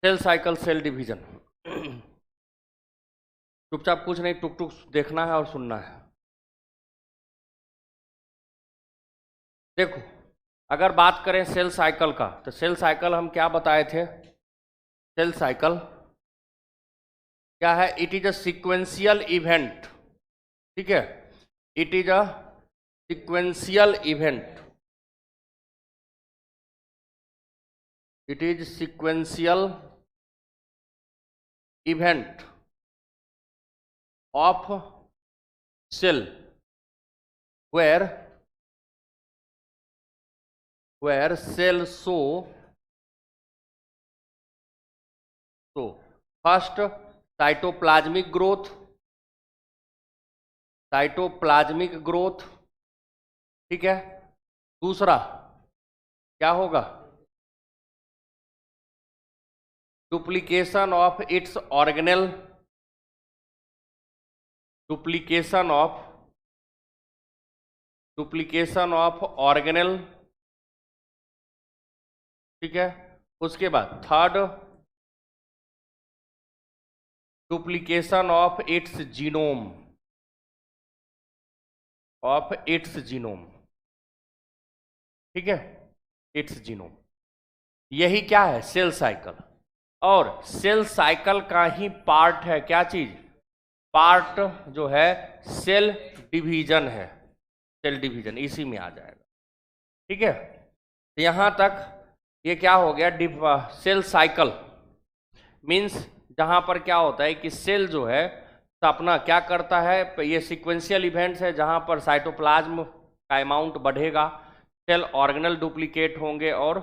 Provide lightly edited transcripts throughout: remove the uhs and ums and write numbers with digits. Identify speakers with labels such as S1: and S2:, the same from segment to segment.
S1: Cell cycle, cell division. चुपचाप कुछ नहीं, टुक टुक देखना है और सुनना है। देखो, अगर बात करें सेल साइकिल का, तो सेल साइकिल हम क्या बताए थे? सेल साइकिल क्या है? It is a sequential event. ठीक है, it is a sequential event. It is sequential event of cell where cell show first cytoplasmic growth, ठीक है। दूसरा क्या होगा? Duplication of its organelle, duplication of organelle, ठीक है। उसके बाद third, duplication of its genome, ठीक है, इट्स जीनोम। यही क्या है? Cell cycle. और सेल साइकिल का ही पार्ट है क्या चीज? पार्ट जो है सेल डिवीजन है। सेल डिवीजन इसी में आ जाएगा, ठीक है। यहां तक ये क्या हो गया? सेल साइकिल मीन्स जहां पर क्या होता है कि सेल जो है तो अपना क्या करता है, ये सीक्वेंशियल इवेंट्स है जहां पर साइटोप्लाज्म का अमाउंट बढ़ेगा, सेल ऑर्गेनल डुप्लीकेट होंगे और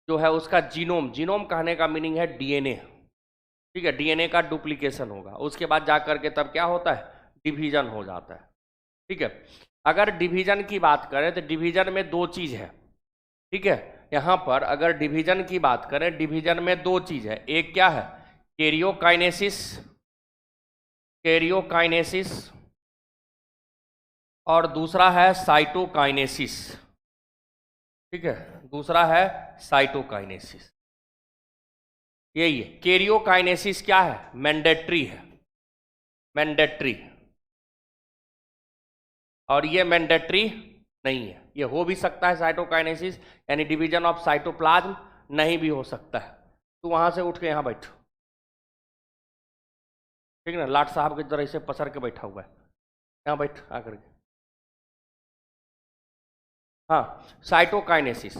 S1: जो है उसका जीनोम कहने का मीनिंग है डीएनए, ठीक है, डीएनए का डुप्लीकेशन होगा। उसके बाद जाकर के तब क्या होता है? डिवीजन हो जाता है, ठीक है। अगर डिवीजन की बात करें तो डिवीजन में दो चीज है, ठीक है। यहां पर अगर डिवीजन की बात करें, डिवीजन में दो चीज है। एक क्या है? कैरियोकाइनेसिस और दूसरा है साइटोकाइनेसिस, ठीक है। दूसरा है साइटोकाइनेसिस। यही है कैरियोकाइनेसिस। क्या है? मैंडेटरी है, मैंडेटरी। और ये मैंडेटरी नहीं है। ये हो भी सकता है साइटोकाइनेसिस यानी डिवीजन ऑफ साइटोप्लाज्म, नहीं भी हो सकता है। तो वहां से उठ के यहां बैठो, ठीक है ना। लाट साहब की तरह इसे पसर के बैठा हुआ है, यहां बैठ आकर के। हाँ, साइटोकाइनेसिस।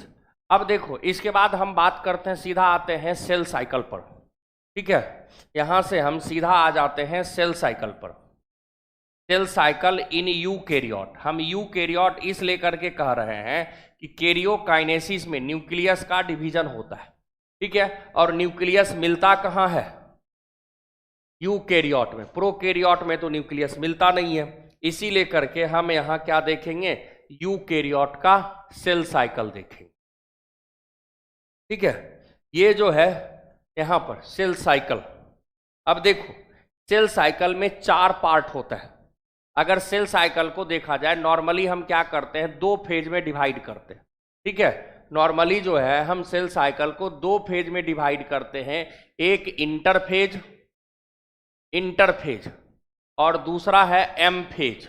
S1: अब देखो, इसके बाद हम बात करते हैं, सीधा आते हैं सेल साइकिल पर, ठीक है। यहां से हम सीधा आ जाते हैं सेल साइकिल पर। Cell cycle in eukaryote. हम यूकैरियोट इस लेकर के कह रहे हैं कि कैरियोकाइनेसिस में न्यूक्लियस का डिवीजन होता है, ठीक है। और न्यूक्लियस मिलता कहाँ है? यूकैरियोट में। प्रोकैरियोट में तो न्यूक्लियस मिलता नहीं है। इसी लेकर के हम यहां क्या देखेंगे? यूकैरियोट का सेल साइकिल देखेंगे, ठीक है। ये जो है यहां पर सेल साइकिल। अब देखो, सेल साइकिल में 4 पार्ट होता है। अगर सेल साइकिल को देखा जाए, नॉर्मली हम क्या करते हैं? 2 फेज में डिवाइड करते हैं, ठीक है। नॉर्मली जो है हम सेल साइकिल को 2 फेज में डिवाइड करते हैं। एक इंटरफेज और दूसरा है एम फेज,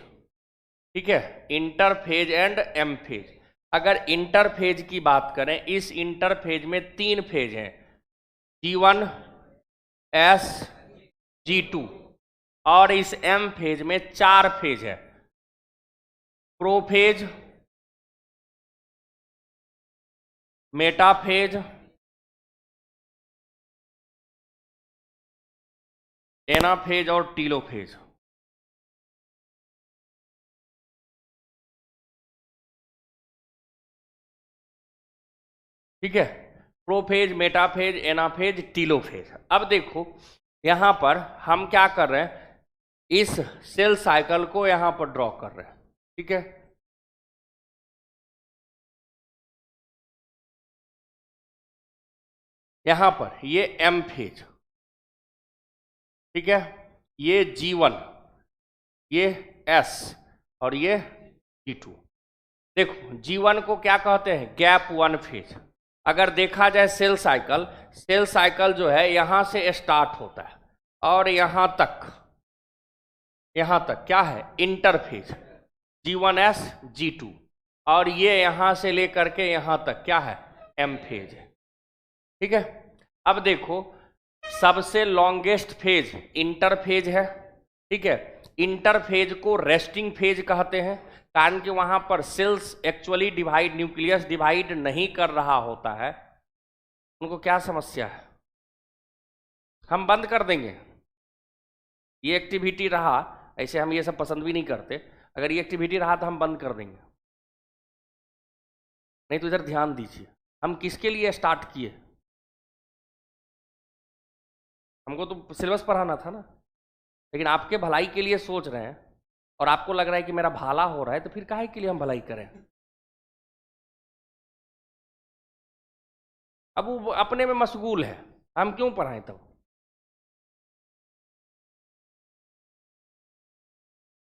S1: ठीक है। Interphase and M phase. अगर इंटरफेज की बात करें, इस इंटरफेज में 3 फेज हैं, G1, S, G2। और इस एम फेज में 4 फेज है, प्रोफेज, मेटाफेज, एनाफेज और टीलोफेज, ठीक है। Prophase, metaphase, anaphase, telophase. अब देखो, यहां पर हम क्या कर रहे हैं? इस सेल साइकिल को यहां पर ड्रॉ कर रहे हैं, ठीक है। यहां पर ये एम फेज, ठीक है। ये G1, ये S और ये G2। देखो, G1 को क्या कहते हैं? Gap 1 phase. अगर देखा जाए सेल साइकिल जो है यहां से स्टार्ट होता है और यहां तक क्या है, इंटरफेज G1S G2, और ये यहां से लेकर के यहां तक क्या है, एम फेज है। ठीक है, अब देखो सबसे लॉन्गेस्ट फेज इंटरफेज है। ठीक है, इंटरफेज को रेस्टिंग फेज कहते हैं, कारण कि वहां पर सेल्स एक्चुअली न्यूक्लियस डिवाइड नहीं कर रहा होता है। उनको क्या समस्या है, हम बंद कर देंगे। ये एक्टिविटी रहा, ऐसे हम ये सब पसंद भी नहीं करते, अगर ये एक्टिविटी रहा तो हम बंद कर देंगे। नहीं तो इधर ध्यान दीजिए, हम किसके लिए स्टार्ट किए, हमको तो सिलेबस पढ़ाना था ना, लेकिन आपके भलाई के लिए सोच रहे हैं और आपको लग रहा है कि मेरा भला हो रहा है, तो फिर काहे के लिए हम भलाई करें। अब वो अपने में मशगूल है, हम क्यों पढ़ाएं तब।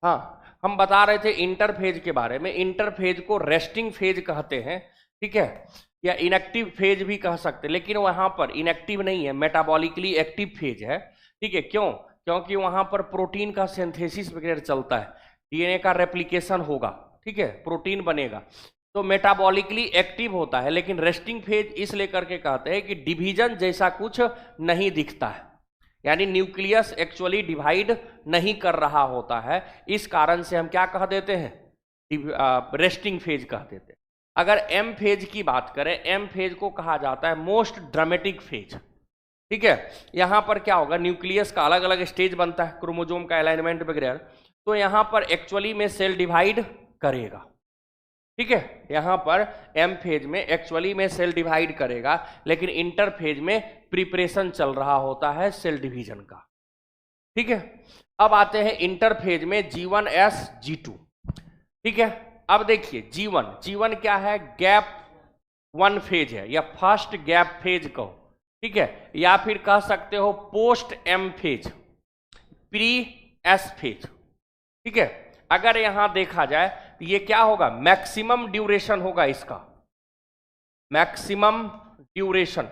S1: हाँ, हम बता रहे थे इंटरफेज के बारे में। इंटरफेज को रेस्टिंग फेज कहते हैं, ठीक है, या इनएक्टिव फेज भी कह सकते हैं, लेकिन वहां पर इनएक्टिव नहीं है, मेटाबॉलिकली एक्टिव फेज है। ठीक है, क्यों, क्योंकि वहां पर प्रोटीन का सिंथेसिस वगैरह चलता है, डीएनए का रेप्लिकेशन होगा, ठीक है, प्रोटीन बनेगा, तो मेटाबॉलिकली एक्टिव होता है। लेकिन रेस्टिंग फेज इस लेकर के कहते हैं कि डिवीजन जैसा कुछ नहीं दिखता है, यानी न्यूक्लियस एक्चुअली डिवाइड नहीं कर रहा होता है, इस कारण से हम क्या कह देते हैं, रेस्टिंग फेज कह देते हैं। अगर एम फेज की बात करें, एम फेज को कहा जाता है मोस्ट ड्रामेटिक फेज। ठीक है, यहां पर क्या होगा, न्यूक्लियस का अलग अलग स्टेज बनता है, क्रोमोसोम का अलाइनमेंट वगैरह, तो यहां पर एक्चुअली में सेल डिवाइड करेगा। ठीक है, यहां पर एम फेज में एक्चुअली में सेल डिवाइड करेगा, लेकिन इंटर फेज में प्रिपरेशन चल रहा होता है सेल डिवीजन का। ठीक है, अब आते हैं इंटर फेज में G1S G2। ठीक है, अब देखिए G1 क्या है, गैप वन फेज है, या फर्स्ट गैप फेज कहो, ठीक है, या फिर कह सकते हो post M phase, pre S phase. ठीक है, अगर यहां देखा जाए तो ये क्या होगा, मैक्सिमम ड्यूरेशन होगा इसका, मैक्सिमम ड्यूरेशन।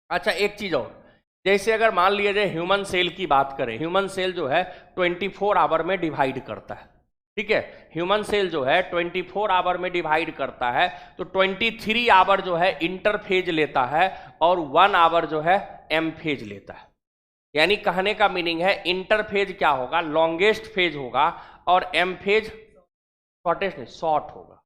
S1: अच्छा, एक चीज और, जैसे अगर मान लिया जाए ह्यूमन सेल की बात करें, ह्यूमन सेल जो है 24 आवर में डिवाइड करता है। ठीक है, ह्यूमन सेल जो है 24 आवर में डिवाइड करता है, तो 23 आवर जो है इंटरफेज लेता है और 1 आवर जो है एम फेज लेता है। यानी कहने का मीनिंग है इंटरफेज क्या होगा, लॉन्गेस्ट फेज होगा, और एम फेज शॉर्टेस्ट नहीं, शॉर्ट होगा।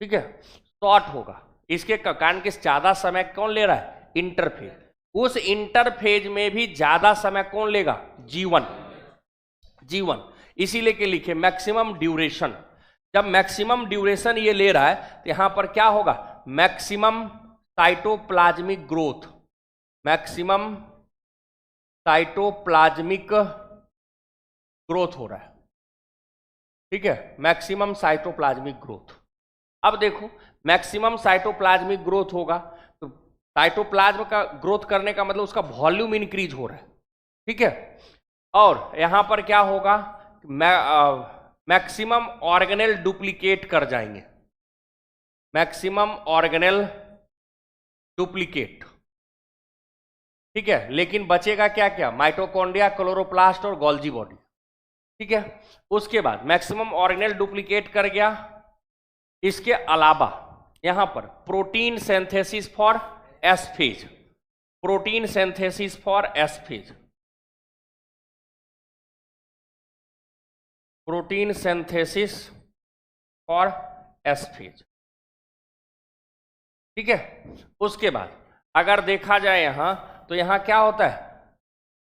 S1: ठीक है, शॉर्ट होगा, इसके कारण के ज्यादा समय कौन ले रहा है, इंटरफेज। उस इंटरफेज में भी ज्यादा समय कौन लेगा, G1, इसीलिए के लिखे मैक्सिमम ड्यूरेशन। जब मैक्सिमम ड्यूरेशन ये ले रहा है तो यहां पर क्या होगा, maximum cytoplasmic growth, maximum cytoplasmic growth हो रहा है। ठीक है, मैक्सिमम साइटोप्लाज्मिक ग्रोथ। अब देखो, मैक्सिमम साइटोप्लाज्मिक ग्रोथ होगा तो साइटोप्लाज्म का ग्रोथ करने का मतलब उसका वॉल्यूम इंक्रीज हो रहा है। ठीक है, और यहां पर क्या होगा, मैक्सिमम ऑर्गेनेल डुप्लीकेट कर जाएंगे, मैक्सिमम ऑर्गेनेल डुप्लीकेट। ठीक है, लेकिन बचेगा क्या क्या, माइटोकॉन्ड्रिया, क्लोरोप्लास्ट और गोल्जी बॉडी। ठीक है, उसके बाद मैक्सिमम ऑर्गेनेल डुप्लीकेट कर गया, इसके अलावा यहां पर protein synthesis for S phase, protein synthesis for S phase, protein synthesis for S phase. ठीक है, उसके बाद अगर देखा जाए यहां, तो यहां क्या होता है,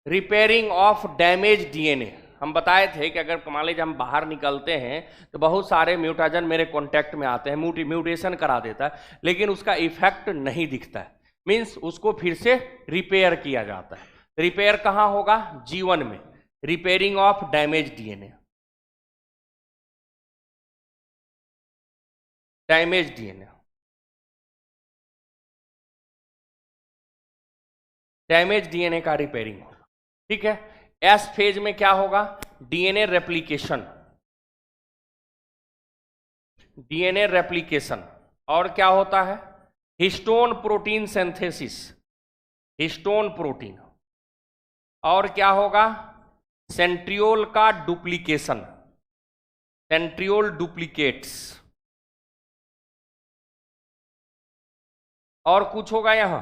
S1: रिपेयरिंग ऑफ डैमेज डीएनए। हम बताए थे कि अगर मान लीजिए हम बाहर निकलते हैं तो बहुत सारे म्यूटाजन मेरे कांटेक्ट में आते हैं, म्यूटेशन करा देता है, लेकिन उसका इफेक्ट नहीं दिखता है, मींस उसको फिर से रिपेयर किया जाता है। रिपेयर कहां होगा, G1 में, repairing of damage DNA, damage DNA, damage DNA का रिपेयरिंग होगा। ठीक है, एस फेज में क्या होगा, डीएनए रेप्लिकेशन, डीएनए रेप्लिकेशन। और क्या होता है, histone protein synthesis, histone protein. और क्या होगा, सेंट्रियोल का डुप्लीकेशन, सेंट्रियोल डुप्लीकेट्स। और कुछ होगा यहां,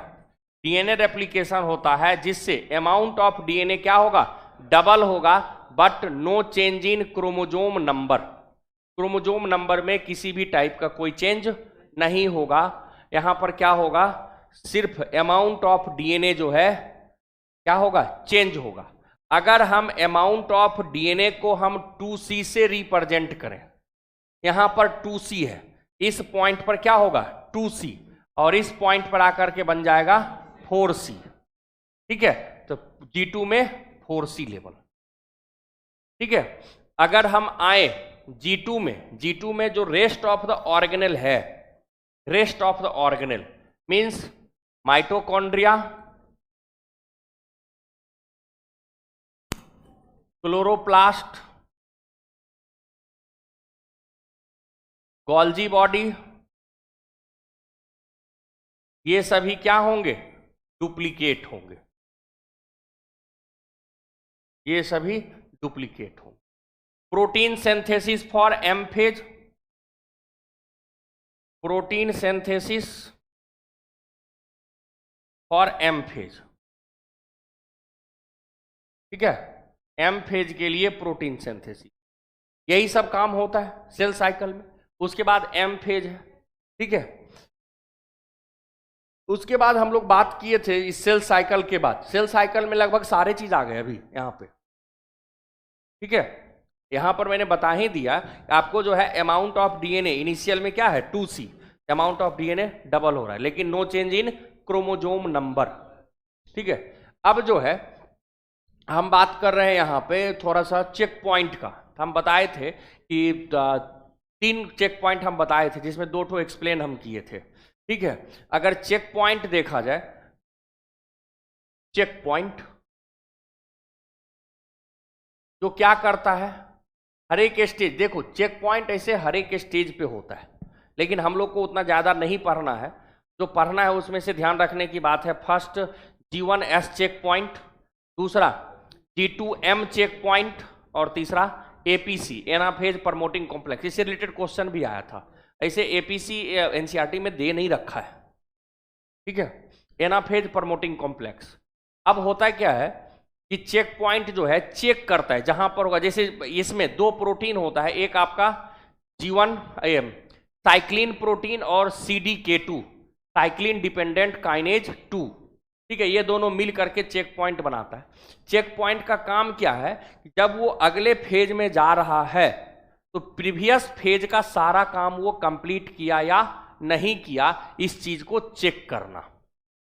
S1: डीएनए रेप्लिकेशन होता है जिससे अमाउंट ऑफ डीएनए क्या होगा, डबल होगा, but no change in chromosome number, chromosome number में किसी भी टाइप का कोई चेंज नहीं होगा। यहां पर क्या होगा, सिर्फ अमाउंट ऑफ डीएनए जो है क्या होगा, चेंज होगा। अगर हम अमाउंट ऑफ डीएनए को हम 2C से रिप्रेजेंट करें, यहां पर 2C है, इस पॉइंट पर क्या होगा 2C, और इस पॉइंट पर आकर के बन जाएगा 4C। ठीक है, तो G2 में 4C लेवल। ठीक है, अगर हम आए G2 में, G2 में जो रेस्ट ऑफ द ऑर्गेनेल है, rest of the organelle means mitochondria, chloroplast, Golgi body, ये सभी क्या होंगे, डुप्लीकेट होंगे, ये सभी डुप्लीकेट होंगे। Protein synthesis for M phase, protein synthesis for M phase. ठीक है, एम फेज के लिए प्रोटीन सिंथेसिस, यही सब काम होता है सेल साइकिल में। उसके बाद एम फेज है। ठीक है, उसके बाद हम लोग बात किए थे इस सेल साइकिल के बाद, सेल साइकिल में लगभग सारे चीज आ गए अभी यहां पे। ठीक है, यहां पर मैंने बता ही दिया आपको जो है अमाउंट ऑफ डीएनए इनिशियल में क्या है 2C, amount of DNA double हो रहा है लेकिन no change in chromosome number. ठीक है, अब जो है हम बात कर रहे हैं यहां पे थोड़ा सा चेक पॉइंट का। हम बताए थे कि 3 चेक पॉइंट हम बताए थे जिसमें 2 ठो एक्सप्लेन हम किए थे। ठीक है, अगर चेक पॉइंट देखा जाए, चेक पॉइंट जो क्या करता है, हर एक स्टेज, देखो चेक पॉइंट ऐसे हर एक स्टेज पे होता है, लेकिन हम लोग को उतना ज्यादा नहीं पढ़ना है। जो पढ़ना है उसमें से ध्यान रखने की बात है, फर्स्ट G1S चेक पॉइंट, दूसरा G2M चेक पॉइंट, और तीसरा APC एनाफेज प्रमोटिंग कॉम्प्लेक्स। इससे रिलेटेड क्वेश्चन भी आया था, ऐसे APC एनसीईआरटी में दे नहीं रखा है। ठीक है, एनाफेज प्रमोटिंग कॉम्प्लेक्स। अब होता क्या है कि चेक पॉइंट जो है चेक करता है जहां पर होगा, जैसे इसमें 2 प्रोटीन होता है, एक आपका G1 साइक्लिन प्रोटीन और CDK2 साइक्लिन डिपेंडेंट काइनेज 2। ठीक है, ये दोनों मिल करके चेक पॉइंट बनाता है। चेक पॉइंट का काम क्या है कि जब वो अगले फेज में जा रहा है तो प्रीवियस फेज का सारा काम वो कंप्लीट किया या नहीं किया, इस चीज को चेक करना।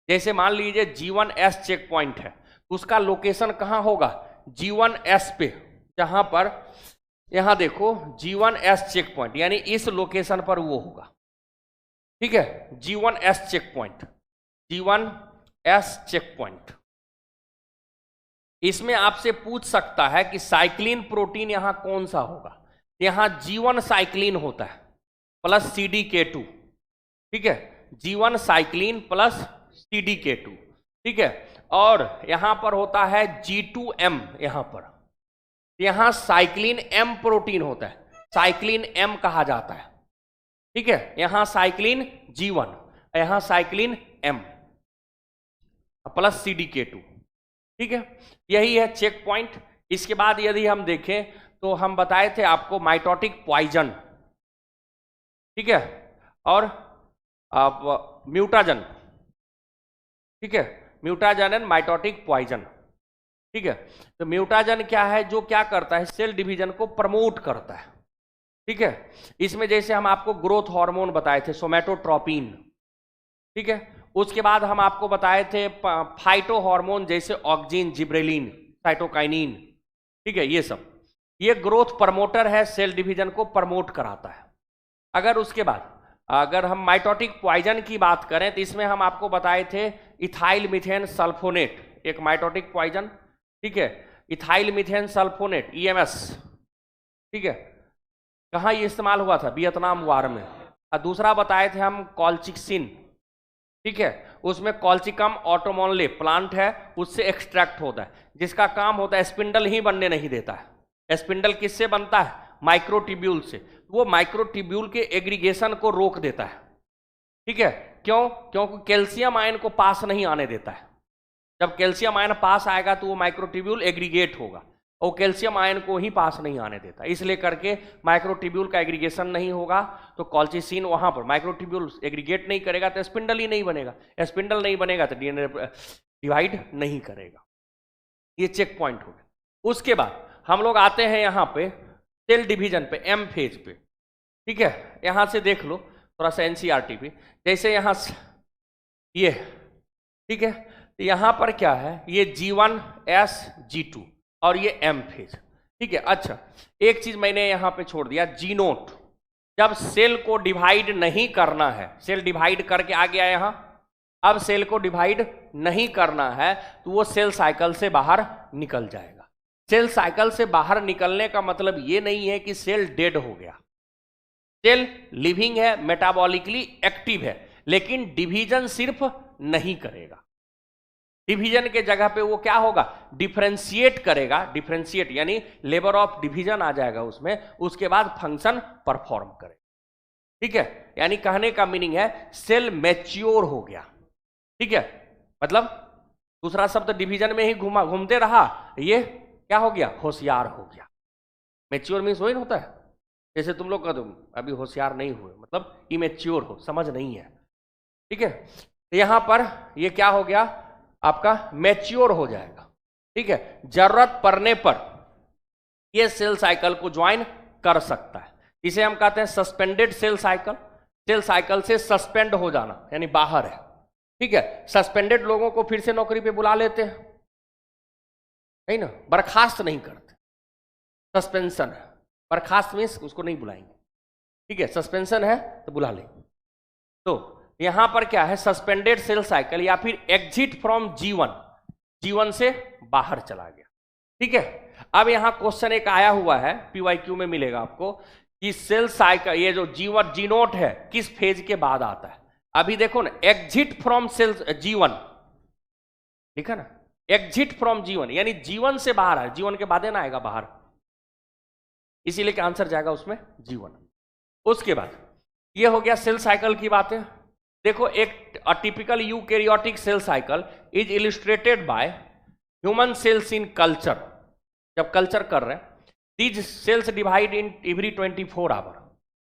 S1: जैसे मान लीजिए G1S चेक पॉइंट है, उसका लोकेशन कहां होगा, G1S पे, जहां पर यहां देखो G1S चेक पॉइंट, यानी इस लोकेशन पर वो होगा। ठीक है, G1S check point, G1S check point. इसमें आपसे पूछ सकता है कि साइक्लिन प्रोटीन यहां कौन सा होगा, यहां G1 साइक्लिन होता है प्लस CDK2। ठीक है, G1 साइक्लिन प्लस CDK2। ठीक है, और यहां पर होता है G2M, यहां साइक्लिन M प्रोटीन होता है, साइक्लिन M कहा जाता है। ठीक है, यहां साइक्लिन G1, यहां साइक्लिन M प्लस CDK2। ठीक है, यही है चेक पॉइंट। इसके बाद यदि हम देखें तो हम बताए थे आपको माइटोटिक पॉइजन, ठीक है, और म्यूटाजन। ठीक है, म्यूटाजन एंड माइटोटिक पॉइजन। ठीक है, तो म्यूटाजन क्या है, जो क्या करता है, सेल डिवीजन को प्रमोट करता है। ठीक है, इसमें जैसे हम आपको ग्रोथ हार्मोन बताए थे सोमैटोट्रोपिन। ठीक है, उसके बाद हम आपको बताए थे फाइटो हार्मोन जैसे ऑक्जिन, जिब्रेलिन, साइटोकाइनिन। ठीक है, ये सब ये ग्रोथ प्रमोटर है, सेल डिवीजन को प्रमोट कराता है। अगर उसके बाद अगर हम माइटोटिक पॉइजन की बात करें तो इसमें हम आपको बताए थे इथाइल मीथेन सल्फोनेट, एक माइटोटिक पॉइजन। ठीक है, इथाइल मीथेन सल्फोनेट EMS। ठीक है, कहाँ ये इस्तेमाल हुआ था, वियतनाम वार में। और दूसरा बताए थे हम कॉलचिक्सिन, ठीक है, उसमें कॉल्चिकम ऑटोमोनले प्लांट है, उससे एक्सट्रैक्ट होता है, जिसका काम होता है स्पिंडल ही बनने नहीं देता है। स्पिंडल किससे बनता है? माइक्रोट्यूब्यूल से। वो माइक्रोट्यूब्यूल के एग्रीगेशन को रोक देता है। ठीक है, क्यों? क्योंकि कैल्शियम आयन को पास नहीं आने देता है। जब कैल्शियम आयन पास आएगा तो वो माइक्रोट्यूब्यूल एग्रीगेट होगा, और कैल्शियम आयन को ही पास नहीं आने देता, इसलिए करके माइक्रोट्यूब्यूल का एग्रीगेशन नहीं होगा। तो कॉल्चिसिन वहां पर माइक्रोट्यूब्यूल एग्रीगेट नहीं करेगा तो स्पिंडल ही नहीं बनेगा, स्पिंडल नहीं बनेगा तो डीएनए डिवाइड नहीं करेगा। ये चेक पॉइंट हो गया। उसके बाद हम लोग आते हैं यहाँ पे सेल डिवीजन पे, एम फेज पे। ठीक है, यहां से देख लो थोड़ा सा एनसीईआरटी पे, जैसे यहां ये, ठीक है, तो यहां पर क्या है, ये G1 S G2 और ये एम फेज। ठीक है, अच्छा एक चीज मैंने यहां पे छोड़ दिया, जी नोट। जब सेल को डिवाइड नहीं करना है, सेल डिवाइड करके आ गया यहां, अब सेल को डिवाइड नहीं करना है तो वो सेल साइकिल से बाहर निकल जाएगा। सेल साइकिल से बाहर निकलने का मतलब ये नहीं है कि सेल डेड हो गया। सेल लिविंग है, मेटाबॉलिकली एक्टिव है, लेकिन डिवीजन सिर्फ नहीं करेगा। डिवीजन के जगह पे वो क्या होगा, डिफरेंशिएट करेगा। डिफरेंशिएट यानी लेबर ऑफ डिवीजन आ जाएगा उसमें, उसके बाद फंक्शन परफॉर्म करेगा। ठीक है, यानी कहने का मीनिंग है सेल मैच्योर हो गया। ठीक है, मतलब दूसरा शब्द डिवीजन में ही घूमते रहा, ये क्या हो गया, होशियार हो गया। मैच्योर मीन्स वही होता है, जैसे तुम लोग का तुम अभी होशियार नहीं हुए, मतलब इमेच्योर हो, समझ नहीं है। ठीक है, तो यहां पर ये क्या हो गया, आपका मैच्योर हो जाएगा। ठीक है, जरूरत पड़ने पर ये सेल साइकिल को ज्वाइन कर सकता है। इसे हम कहते हैं suspended cell cycle. Cell cycle से सस्पेंड हो जाना यानी बाहर है। ठीक है, सस्पेंडेड लोगों को फिर से नौकरी पे बुला लेते हैं, है ना, बर्खास्त नहीं करते। सस्पेंशन है, बर्खास्त मीन्स उसको नहीं बुलाएंगे। ठीक है, सस्पेंशन है तो बुला लेंगे। तो यहां पर क्या है, सस्पेंडेड सेल साइकिल या फिर एग्जिट फ्रॉम G1, G1 से बाहर चला गया। ठीक है, अब यहां क्वेश्चन एक आया हुआ है, PYQ में मिलेगा आपको, कि सेल साइकिल ये जो G1 जी नोट है किस फेज के बाद आता है। अभी देखो ना, एग्जिट फ्रॉम सेल G1 लिखा ना, एग्जिट फ्रॉम G1 यानी G1 से बाहर है, G1 के बाद ना आएगा बाहर, इसीलिए कि आंसर जाएगा उसमें G1। उसके बाद ये हो गया सेल साइकिल की बातें। देखो, एक typical eukaryotic cell cycle is illustrated by human cells in culture. जब कल्चर कर रहे हैं, these cells divide in every 24 hour,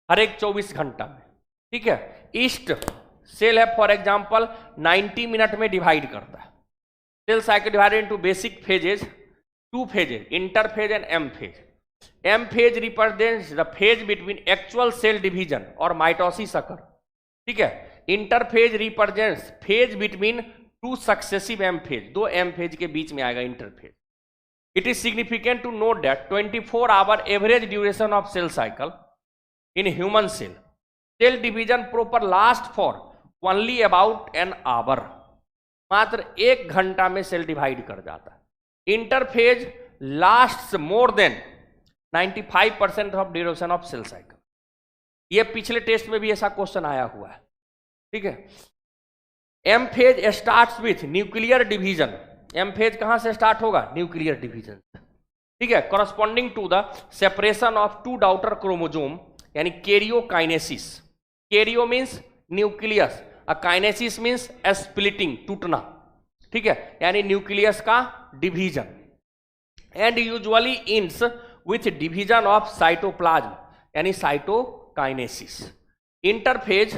S1: हर एक 24 घंटा में। ठीक है, ईस्ट सेल है फॉर एग्जांपल 90 मिनट में डिवाइड करता है। Cell cycle divided into basic phases, 2 phases, interphase and M phase. M phase represents the phase between actual cell division और माइटोसिस अकर। ठीक है, interphase represents phase between 2 successive M phase, 2 M phase के बीच में आएगा interphase. It is significant to note that 24 hour average duration of cell cycle in human cell, cell division proper last for only about an hour. मात्र 1 घंटा में cell divide कर जाता है। Interphase last more than 95% of duration of cell cycle. ये पिछले test में भी ऐसा क्वेश्चन आया हुआ है। ठीक है, M phase starts with nuclear division. M phase कहां से स्टार्ट होगा, न्यूक्लियर डिवीजन। ठीक है, corresponding to the separation of 2 daughter chromosome यानी karyokinesis. Karyo means nucleus, kinesis means splitting, टूटना। ठीक है, यानी न्यूक्लियस का division. And usually ends with division of cytoplasm यानी साइटोकाइनेसिस। इंटरफेज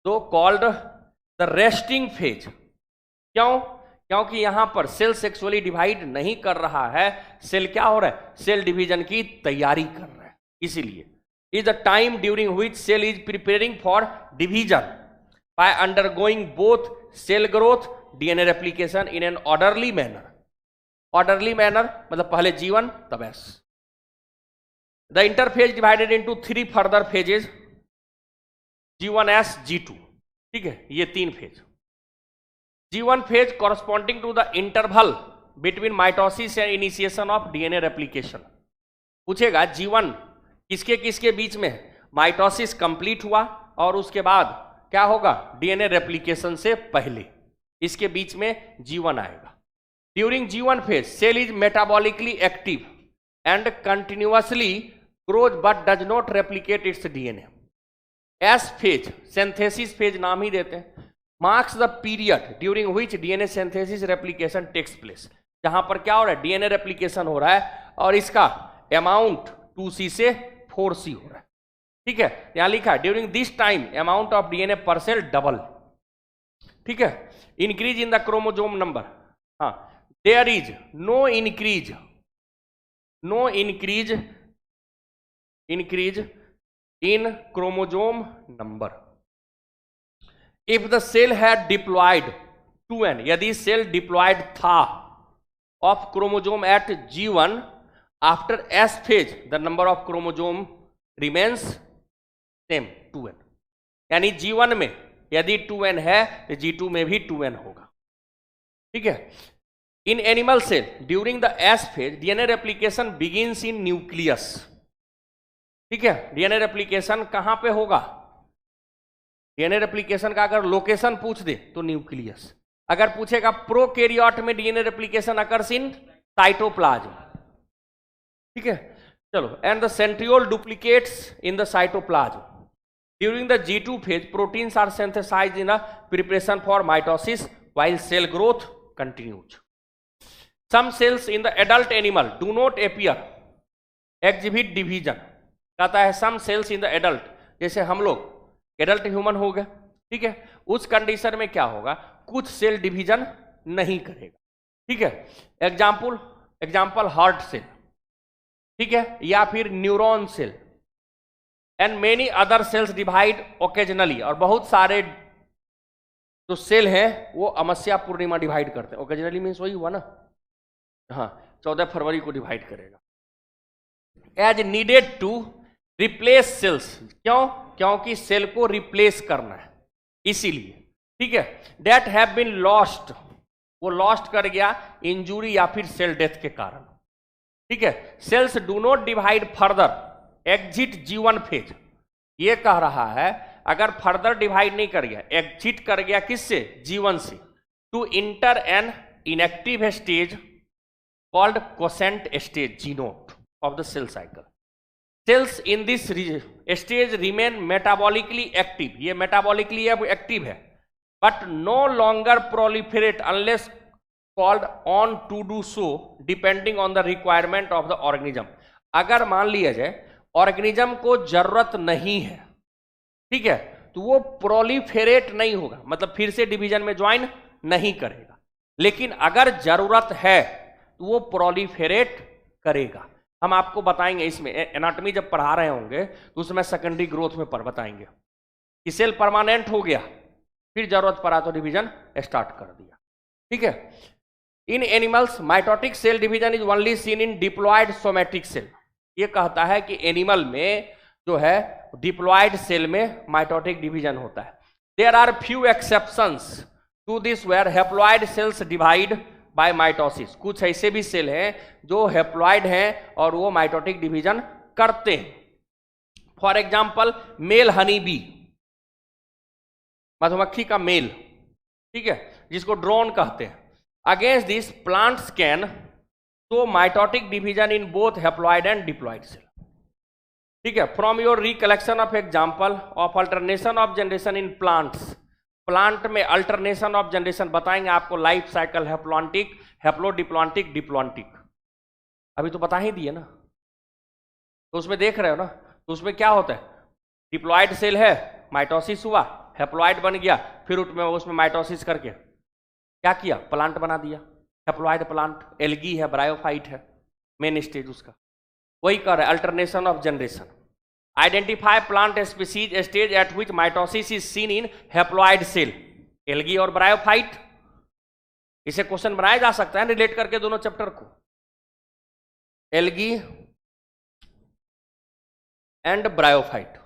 S1: तो कॉल्ड द रेस्टिंग फेज। क्यों? क्योंकि यहां पर सेल सेक्सुअली डिवाइड नहीं कर रहा है, सेल क्या हो रहा है, सेल डिवीजन की तैयारी कर रहा है। इसीलिए is the time during which cell is preparing for division by undergoing both cell growth, DNA replication in an orderly manner. Orderly manner मतलब पहले G1 तब S। The interphase divided into 3 further phases, G1S G2। ठीक है, ये 3 phase. G1 phase corresponding to the interval between mitosis and initiation of DNA replication. पूछेगा G1 किसके किसके बीच में, माइटोसिस कंप्लीट हुआ और उसके बाद क्या होगा, डीएनए रेप्लिकेशन से पहले, इसके बीच में G1 आएगा। During G1 phase cell is metabolically active and continuously grows but does not replicate its DNA. S phase, synthesis phase नाम ही देते हैं, marks the period during which DNA synthesis replication takes place, जहां पर क्या हो रहा है, डीएनए रेप्लिकेशन हो रहा है और इसका अमाउंट 2C से 4C हो रहा है। ठीक है, यहां लिखा है during this time amount of DNA per cell double. ठीक है, increase in the chromosome number, हाँ, there is no increase in chromosome number if the cell had diploid 2n, यदि सेल डिप्लॉयड था of chromosome at G1 after S phase the number of chromosome remains same 2n, यानी G1 में यदि 2n है तो G2 में भी 2n होगा। ठीक है, in animal cell during the S phase DNA replication begins in nucleus. ठीक है, डीएनए रेप्लिकेशन कहां पे होगा, डीएनए रेप्लिकेशन का अगर लोकेशन पूछ दे तो न्यूक्लियस, अगर पूछेगा प्रोकैरियोट में DNA replication occurs in cytoplasm. ठीक है, चलो, and the centriole duplicates in the cytoplasm during the G2 phase proteins are synthesised in a preparation for mitosis while cell growth continues. Some cells in the adult animal do not appear exhibit division, कहता है some cells in the adult, जैसे हम लोग adult human हो गए, ठीक है, उस कंडीशन में क्या होगा, कुछ सेल डिवीजन नहीं करेगा। ठीक है, एग्जाम्पल हार्ट सेल, ठीक है, या फिर neuron cell and many other cells divide occasionally, और बहुत सारे जो सेल हैं वो अमावस्या पूर्णिमा डिवाइड करते हैं। ओकेजनली मीन्स वही हुआ ना, हाँ, 14 फरवरी को डिवाइड करेगा। As needed to replace cells, क्यों, क्योंकि सेल को रिप्लेस करना है इसीलिए। ठीक है, डेट हैव बीन लॉस्ट, वो लॉस्ट कर गया इंजुरी या फिर सेल डेथ के कारण। ठीक है, sales do not divide further exit G1 phase, ये कह रहा है अगर फर्दर डिवाइड नहीं कर गया, एग्जिट कर गया किससे, G1 से, to inter an inactive stage called quiescent stage G0 of the cell cycle. Cells in this stage remain metabolically active, ये मेटाबॉलिकली एक्टिव है, but no longer proliferate unless called on to do so depending on the requirement of the organism. अगर मान लिया जाए organism को जरूरत नहीं है, ठीक है, तो वो प्रोलिफेरेट नहीं होगा, मतलब फिर से डिवीजन में ज्वाइन नहीं करेगा, लेकिन अगर जरूरत है तो वो प्रोलिफेरेट करेगा। हम आपको बताएंगे इसमें एनाटॉमी जब पढ़ा रहे होंगे तो उसमें सेकेंडरी ग्रोथ में बताएंगे कि सेल परमानेंट हो गया, फिर जरूरत पड़ा तो डिवीजन स्टार्ट कर दिया। ठीक है, in animals mitotic cell division is only seen in diploid somatic cell, ये कहता है कि एनिमल में जो है डिप्लॉयड सेल में माइटोटिक डिवीजन होता है। There are few exceptions to this where haploid cells divide by mitosis, कुछ ऐसे भी सेल हैं जो हैप्लॉयड हैं और वो माइटोटिक डिवीजन करते हैं। For example male honey bee, मधुमक्खी का मेल, ठीक है, जिसको ड्रोन कहते हैं। Against this plants can show mitotic division in both haploid and diploid cell. ठीक है, from your recollection of example of alternation of generation in plants, plant में अल्टरनेशन ऑफ जनरेशन बताएंगे आपको, life cycle haplontic, haplodiplontic, diplontic, अभी तो बता ही दिए ना, तो उसमें देख रहे हो ना, तो उसमें क्या होता है, डिप्लॉयड सेल है, माइटोसिस हुआ, हैप्लॉयड बन गया, फिर उसमें माइटोसिस करके क्या किया, प्लांट बना दिया, हैप्लॉयड प्लांट, एल्गी है, ब्रायोफाइट है, मेन स्टेज उसका, वही कर रहा है alternation of generation. Identify plant species stage at which mitosis is seen in haploid cell, algae और ब्रायोफाइट। इसे क्वेश्चन बनाया जा सकता है रिलेट करके दोनों चैप्टर को, एल्गी एंड ब्रायोफाइट।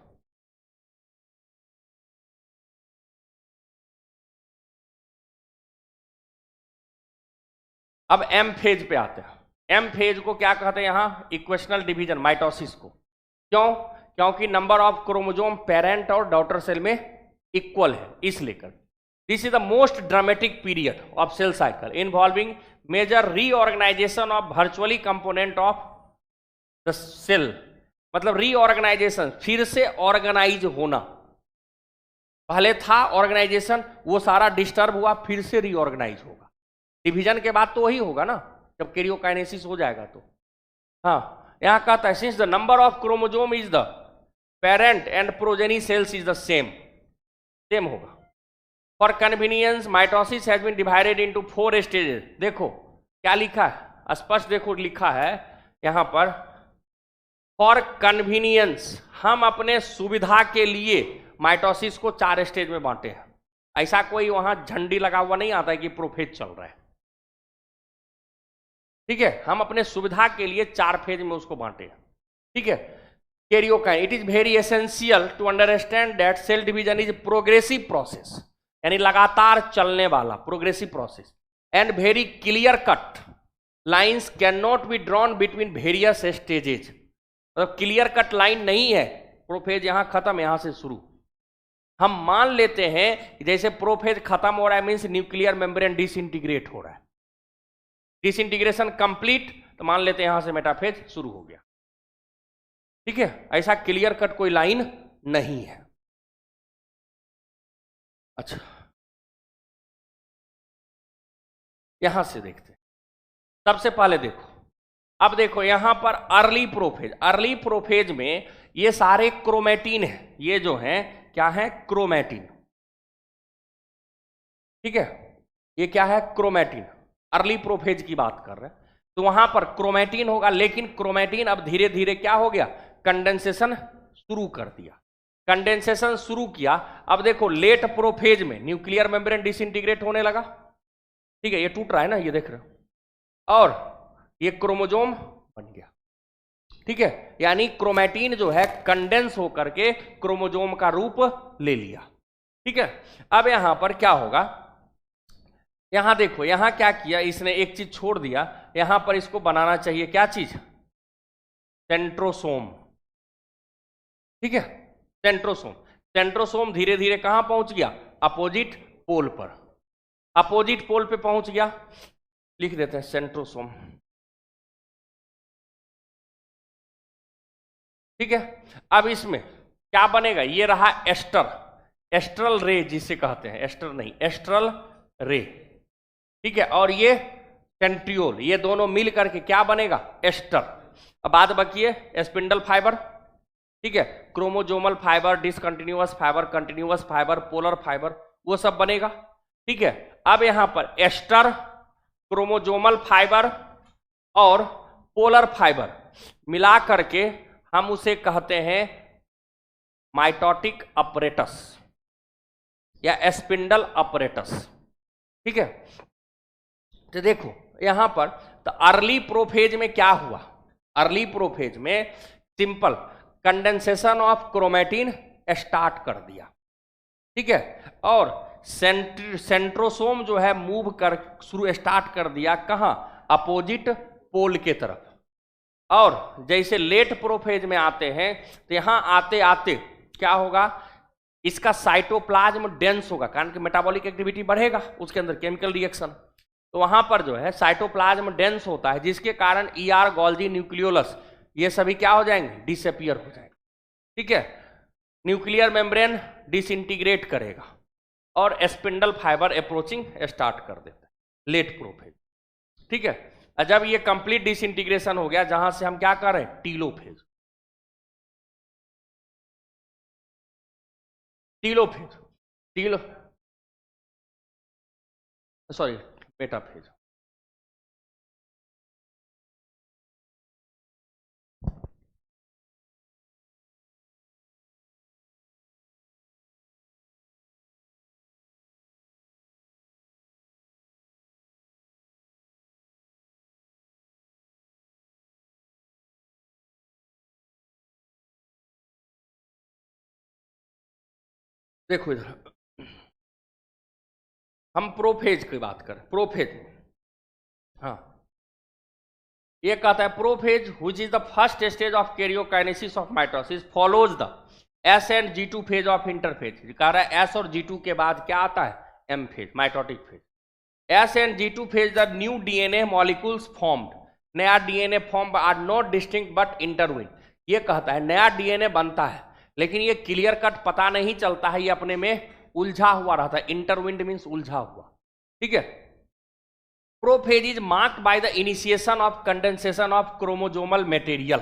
S1: अब एम फेज पे आते हैं। एम फेज को क्या कहते हैं यहां, इक्वेशनल डिवीजन, माइटोसिस को। क्यों, क्योंकि नंबर ऑफ क्रोमोजोम पेरेंट और डॉटर सेल में इक्वल है इस लेकर। This is the most dramatic period of cell cycle involving major reorganisation of virtually component of the cell. मतलब रीऑर्गेनाइजेशन, फिर से ऑर्गेनाइज होना। पहले था ऑर्गेनाइजेशन, वो सारा डिस्टर्ब हुआ, फिर से रीऑर्गेनाइज होगा। डिवीजन के बाद तो वही होगा ना, जब कैरियोकाइनेसिस हो जाएगा तो। हाँ, यहां कहता है since the number of chromosome is the parent and progeny cells is the same होगा। For convenience mitosis has been divided into 4 stages. देखो क्या लिखा है, स्पष्ट देखो लिखा है यहां पर, फॉर कन्वीनियंस, हम अपने सुविधा के लिए माइटोसिस को 4 स्टेज में बांटे हैं। ऐसा कोई वहां झंडी लगा हुआ नहीं आता है कि प्रोफेज चल रहा है, ठीक है। हम अपने सुविधा के लिए 4 फेज में उसको बांटे हैं, ठीक है। कैरियोकाइन, it is very essential to understand that cell division is progressive process, यानी लगातार चलने वाला progressive process, and very clear cut lines can not be drawn between various stages. मतलब क्लियर कट लाइन नहीं है, प्रोफेज यहां खत्म यहां से शुरू। हम मान लेते हैं कि जैसे प्रोफेज खत्म हो रहा है मीन्स न्यूक्लियर मेम्ब्रेन डिसइंटीग्रेट हो रहा है, डिसइंटीग्रेशन कंप्लीट, तो मान लेते हैं यहां से मेटाफेज शुरू हो गया, ठीक है। ऐसा क्लियर कट कोई लाइन नहीं है। अच्छा, यहां से देखते हैं। सबसे पहले देखो, अब देखो यहां पर अर्ली प्रोफेज में ये सारे क्रोमैटिन है, ये जो है क्या है, क्रोमैटिन, ठीक है। ये क्या है, क्रोमैटिन। अर्ली प्रोफेज की बात कर रहे हैं तो वहां पर क्रोमैटिन होगा, लेकिन क्रोमैटिन अब धीरे धीरे क्या हो गया, कंडेंसेशन शुरू कर दिया। कंडेंसेशन शुरू किया, अब देखो लेट प्रोफेज में न्यूक्लियर मेम्ब्रेन डिसइंटीग्रेट होने लगा, ठीक है। ये टूट रहा है ना, ये देख रहे हो, और ये क्रोमोजोम बन गया, ठीक है। यानी क्रोमैटिन जो है कंडेंस होकर के क्रोमोजोम का रूप ले लिया, ठीक है। अब यहां पर क्या होगा, यहां देखो, यहां क्या किया इसने, एक चीज छोड़ दिया, यहां पर इसको बनाना चाहिए क्या चीज, सेंट्रोसोम, ठीक है। सेंट्रोसोम धीरे धीरे कहां पहुंच गया, अपोजिट पोल पर, अपोजिट पोल पे पहुंच गया। लिख देते हैं सेंट्रोसोम, ठीक है। अब इसमें क्या बनेगा, ये रहा एस्ट्रल रे जिसे कहते हैं, एस्टर नहीं, एस्ट्रल रे, ठीक है। और ये सेंट्रियोल, ये दोनों मिल करके क्या बनेगा, एस्टर। अब बात बकी है स्पिंडल फाइबर, ठीक है, chromosomal fibre, discontinuous fibre, continuous fibre, polar fibre, वो सब बनेगा, ठीक है। अब यहां पर एस्टर, क्रोमोजोमल फाइबर और पोलर फाइबर मिला करके हम उसे कहते हैं माइटोटिक अपरेटस या स्पिंडल अपरेटस, ठीक है। तो देखो यहां पर, तो अर्ली प्रोफेज में क्या हुआ, अर्ली प्रोफेज में simple condensation of chromatin start कर दिया, ठीक है। और सेंट्रोसोम जो है मूव कर शुरू स्टार्ट कर दिया, कहां, अपोजिट पोल के तरफ। और जैसे लेट प्रोफेज में आते हैं तो यहां आते आते क्या होगा, इसका साइटोप्लाज्म डेंस होगा, कारण कि मेटाबॉलिक एक्टिविटी बढ़ेगा, उसके अंदर केमिकल रिएक्शन, तो वहां पर जो है साइटोप्लाज्म डेंस होता है, जिसके कारण ईआर, गोल्जी, न्यूक्लियोलस ये सभी क्या हो जाएंगे, डिसअपियर हो जाएंगे, ठीक है। न्यूक्लियर मेम्ब्रेन डिसइंटीग्रेट करेगा और स्पिंडल फाइबर अप्रोचिंग स्टार्ट कर देता है, लेट प्रोफेज, ठीक है। जब ये कंप्लीट डिसइंटीग्रेशन हो गया, जहां से हम क्या कर रहे हैं, टीलोफेज, सॉरी मेटाफेज, देखो इधर हम प्रोफेज की बात करें, प्रोफेज, हाँ, ये कहता है prophase which is the first stage of karyokinesis of mitosis follows the S and G2 phase of interphase, कह रहा है एस और G2 के बाद क्या आता है, M phase, mitotic phase. S and G2 phase the new DNA molecules formed, नया DNA form are not distinct but intertwine. ये कहता है नया डीएनए बनता है लेकिन ये क्लियर कट पता नहीं चलता है, ये अपने में उलझा हुआ रहता है। इंटरविंड मीन्स उलझा हुआ, ठीक है। Prophase is marked by the initiation of condensation of chromosomal material.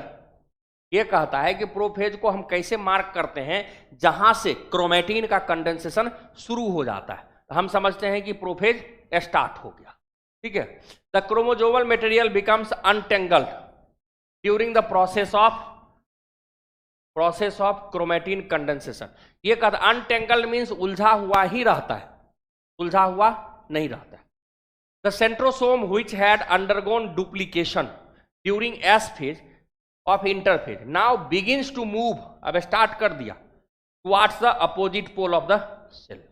S1: ये कहता है कि प्रोफेज को हम कैसे मार्क करते हैं, जहां से क्रोमेटिन का कंडेंसेशन शुरू हो जाता है, तो हम समझते हैं कि प्रोफेज स्टार्ट हो गया, ठीक है। The chromosomal material becomes untangled during the process of chromatin condensation. ये कहता है अनटेंगल्ड मीन्स उलझा हुआ ही रहता है, उलझा हुआ नहीं रहता है। The centrosome which had undergone duplication during S phase of interphase now begins to move, अब स्टार्ट कर दिया, towards the opposite pole of the cell,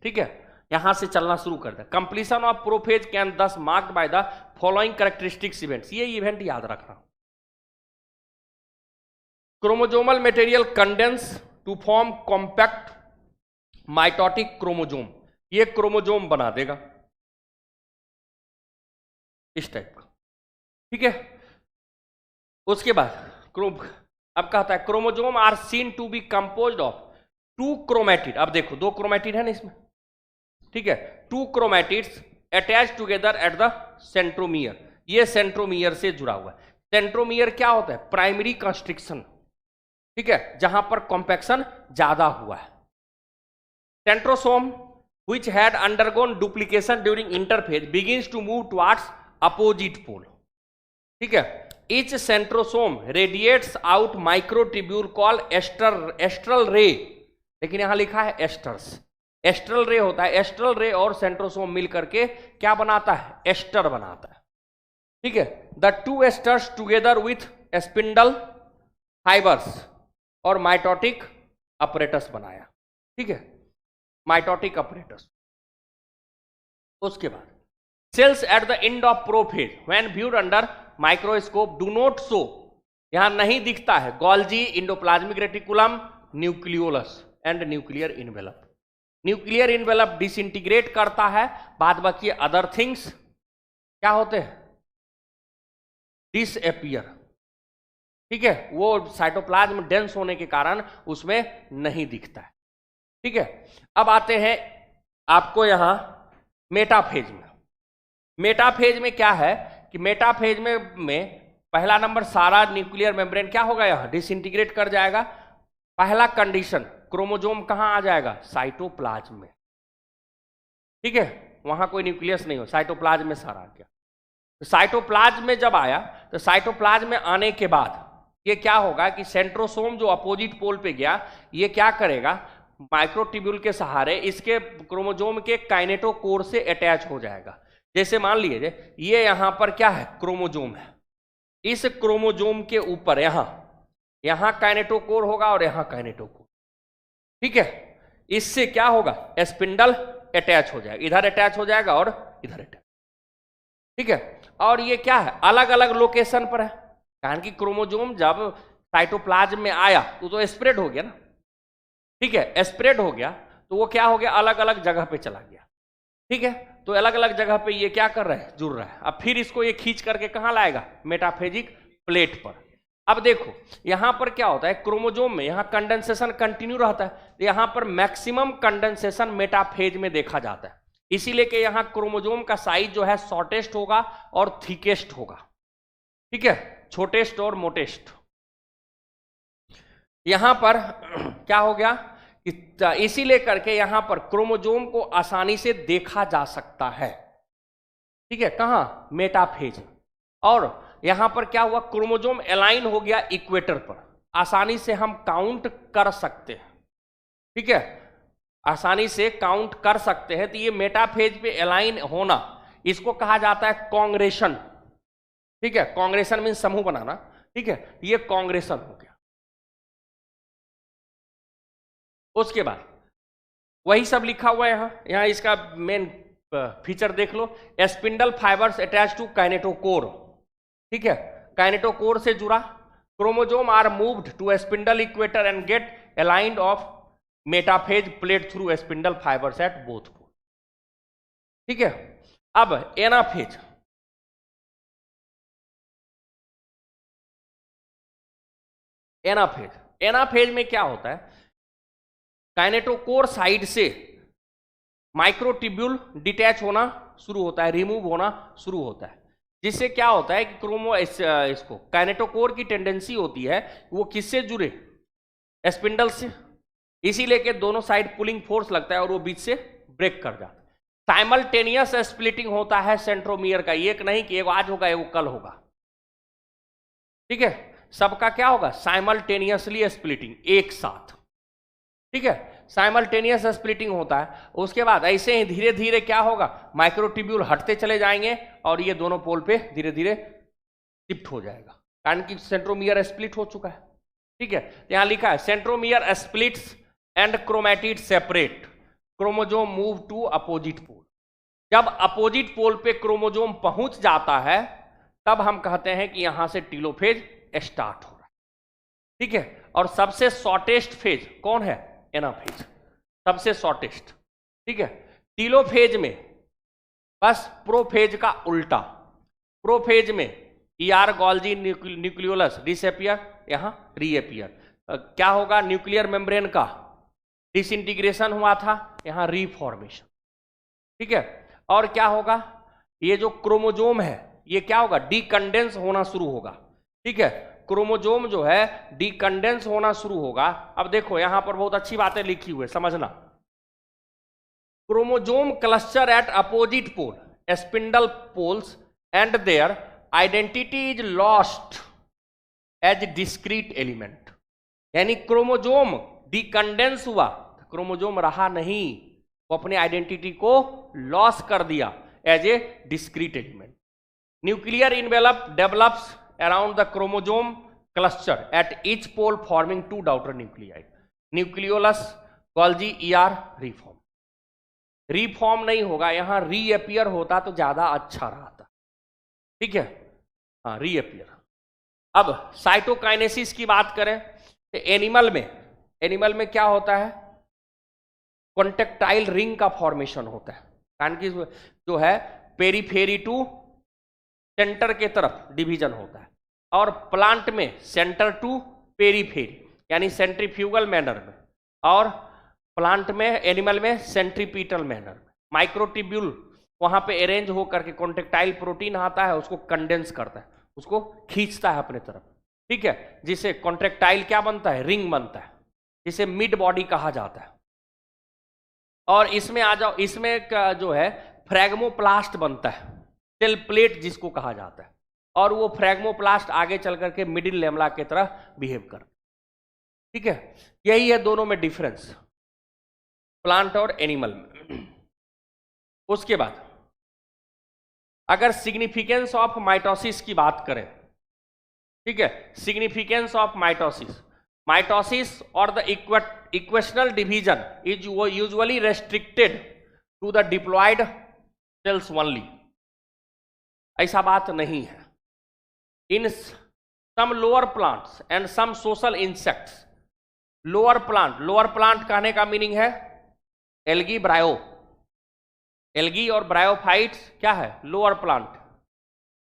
S1: ठीक है, यहां से चलना शुरू कर दिया। Completion of prophase can thus marked by the following characteristics events. ये इवेंट याद रखना, chromosomal material condense to form compact mitotic chromosome, ये क्रोमोजोम बना देगा इस टाइप का, ठीक है। उसके बाद अब कहता है chromosome are seen to be composed of two chromatid. अब देखो दो क्रोमैटिड है ना इसमें, ठीक है, two chromatids attach together at the centromere, ये सेंट्रोमियर से जुड़ा हुआ है। सेंट्रोमियर क्या होता है, प्राइमरी कंस्ट्रिक्शन, ठीक है, जहां पर कॉम्पैक्शन ज्यादा हुआ है। Centrosome which had undergone duplication during interphase begins to move towards opposite pole, ठीक है। Each centrosome radiates out microtubule called astral ray, लेकिन यहां लिखा है एस्टर्स, एस्ट्रल रे होता है। एस्ट्रल रे और सेंट्रोसोम मिलकर के क्या बनाता है, एस्टर बनाता है, ठीक है। The two asters together with spindle fibres और माइटोटिक अपरेटस बनाया, ठीक है, माइटोटिक अपरेटस। उसके बाद cells at the end of prophase when viewed under microscope do not show, यहां नहीं दिखता है Golgi, endoplasmic reticulum, nucleolus and nuclear envelope. Nuclear envelope disintegrate करता है, बाद बाकी अदर थिंग्स क्या होते हैं, डिसअपीयर, ठीक है, वो साइटोप्लाज्म डेंस होने के कारण उसमें नहीं दिखता है, ठीक है। अब आते हैं आपको यहां मेटाफेज में। मेटाफेज में क्या है कि मेटाफेज में पहला नंबर सारा न्यूक्लियर मेम्ब्रेन क्या होगा, यहां डिसइंटीग्रेट कर जाएगा। पहला कंडीशन क्रोमोजोम कहां आ जाएगा, साइटोप्लाज्म में, ठीक है, वहां कोई न्यूक्लियस नहीं हो, साइटोप्लाज्म में सारा आ गया। तो साइटोप्लाज्म में जब आया तो साइटोप्लाज्म में आने के बाद ये क्या होगा कि सेंट्रोसोम जो अपोजिट पोल पे गया, ये क्या करेगा, माइक्रोट्यूब्यूल के सहारे इसके क्रोमोजोम के काइनेटोकोर से अटैच हो जाएगा। जैसे मान लीजिए ये यहां पर क्या है, क्रोमोजोम है, इस क्रोमोजोम के ऊपर यहां काइनेटोकोर होगा और यहां काइनेटोकोर, ठीक है। इससे क्या होगा, स्पिंडल अटैच हो जाएगा, इधर अटैच हो जाएगा और इधर अटैच, ठीक है। और ये क्या है, अलग अलग लोकेशन पर है, कारण कि क्रोमोजोम जब साइटोप्लाज्म में आया तो स्प्रेड हो गया ना, ठीक है, स्प्रेड हो गया तो वो क्या हो गया, अलग अलग जगह पे चला गया, ठीक है। तो अलग अलग जगह पे ये क्या कर रहा है, जुड़ रहा है। अब फिर इसको ये खींच करके कहां लाएगा, मेटाफेजिक प्लेट पर। अब देखो यहां पर क्या होता है, क्रोमोजोम में यहां कंडेंसेशन कंटिन्यू रहता है, तो यहां पर मैक्सिमम कंडेंसेशन मेटाफेज में देखा जाता है, इसीलिए कि यहां क्रोमोजोम का साइज जो है शॉर्टेस्ट होगा और थिकेस्ट होगा, ठीक है, छोटेस्ट और मोटेस्ट। यहां पर क्या हो गया, इसीलिए करके यहां पर क्रोमोजोम को आसानी से देखा जा सकता है, ठीक है, कहां, मेटाफेज। और यहां पर क्या हुआ, क्रोमोजोम अलाइन हो गया इक्वेटर पर, आसानी से हम काउंट कर सकते हैं, ठीक है, आसानी से काउंट कर सकते हैं। तो ये मेटाफेज पे अलाइन होना, इसको कहा जाता है कांग्रेशन, ठीक है, कांग्रेशन मीन समूह बनाना, ठीक है, ये कांग्रेशन हो गया। उसके बाद वही सब लिखा हुआ है यहां इसका मेन फीचर देख लो, spindle fibres attach to kinetochore, ठीक है, काइनेटोकोर से जुड़ा। Chromosome are moved to spindle equator and get aligned of metaphase played through spindle fibers at both poles. ठीक है, अब एनाफेज, एनाफेज में क्या होता है, काइनेटोकोर साइड से माइक्रोट्यूब्यूल डिटैच होना शुरू होता है, रिमूव होना शुरू होता है, जिससे क्या होता है कि इसको काइनेटोकोर की टेंडेंसी होती है वो किससे जुड़े, स्पिंडल से, इसीलिए कि दोनों साइड पुलिंग फोर्स लगता है और वो बीच से ब्रेक कर जाता है। साइमल्टेनियस स्प्लिटिंग होता है सेंट्रोमियर का, एक नहीं कि एक आज होगा एक कल होगा, ठीक है, सबका क्या होगा, साइमल्टेनियसली स्प्लिटिंग, एक साथ, ठीक है, साइमल्टेनियस स्प्लिटिंग होता है। उसके बाद ऐसे ही धीरे धीरे क्या होगा, माइक्रोट्यूब्यूल हटते चले जाएंगे और ये दोनों पोल पे धीरे धीरे शिफ्ट हो जाएगा, कारण कि सेंट्रोमियर स्प्लिट हो चुका है, ठीक है। यहां लिखा है centromere splits and chromatid separate, chromosome move to opposite pole. जब अपोजिट पोल पे क्रोमोजोम पहुंच जाता है तब हम कहते हैं कि यहां से टीलोफेज स्टार्ट हो रहा है, ठीक है। और सबसे शॉर्टेस्ट फेज कौन है, एनाफेज, सबसे शॉर्टेस्ट, ठीक है। टीलोफेज में बस प्रोफेज का उल्टा, प्रोफेज में ईआर गोल्जी न्यूक्लियोलस डिसअपियर, यहां रीअपियर, क्या होगा, न्यूक्लियर मेम्ब्रेन का डिसइंटीग्रेशन हुआ था, यहां रीफॉर्मेशन, ठीक है। और क्या होगा, ये जो क्रोमोजोम है ये क्या होगा, डीकंडेंस होना शुरू होगा, ठीक है, क्रोमोजोम जो है डीकंडेंस होना शुरू होगा। अब देखो यहां पर बहुत अच्छी बातें लिखी हुई है, समझना, chromosome cluster at opposite pole spindle poles and their identity is lost as discrete element, यानी क्रोमोजोम डीकंडेंस हुआ, क्रोमोजोम रहा नहीं, वो अपने आइडेंटिटी को लॉस कर दिया as a discrete element. Nuclear envelope develops around the chromosome cluster at each pole forming two daughter nuclei, nucleolus, Golgi, ER, reform। Reform नहीं होगा, यहां रीअपियर होता तो ज्यादा अच्छा रहता, ठीक है, हाँ रीअपियर। अब साइटोकाइनेसिस की बात करें तो एनिमल में क्या होता है, कॉन्टेक्टाइल रिंग का फॉर्मेशन होता है, कारण कि जो है पेरीफेरी टू सेंटर के तरफ डिवीजन होता है, और प्लांट में सेंटर टू पेरीफेरी यानी सेंट्रीफ्यूगल मैनर में, और प्लांट में एनिमल में सेंट्रीपीटल मैनर में। माइक्रोट्यूब्यूल वहां पे अरेंज होकर के कॉन्टेक्टाइल प्रोटीन आता है, उसको कंडेंस करता है, उसको खींचता है अपने तरफ, ठीक है, जिसे कॉन्ट्रेक्टाइल क्या बनता है, रिंग बनता है, जिसे मिड बॉडी कहा जाता है। और इसमें आ जाओ, इसमें का जो है फ्रैगमोप्लास्ट बनता है, सेल प्लेट जिसको कहा जाता है, और वो फ्रैगमोप्लास्ट आगे चल करके मिडिल लेमला की तरह बिहेव कर, ठीक है। यही है दोनों में डिफरेंस, प्लांट और एनिमल में। उसके बाद अगर सिग्निफिकेंस ऑफ माइटोसिस की बात करें, ठीक है, सिग्निफिकेंस ऑफ माइटोसिस, माइटोसिस और the equational division is usually restricted to the diploid cells only. ऐसा बात नहीं है, in some lower plants and some social insects, lower plant कहने का मीनिंग है एल्गी ब्रायो, एल्गी और ब्रायोफाइट्स क्या है, लोअर प्लांट।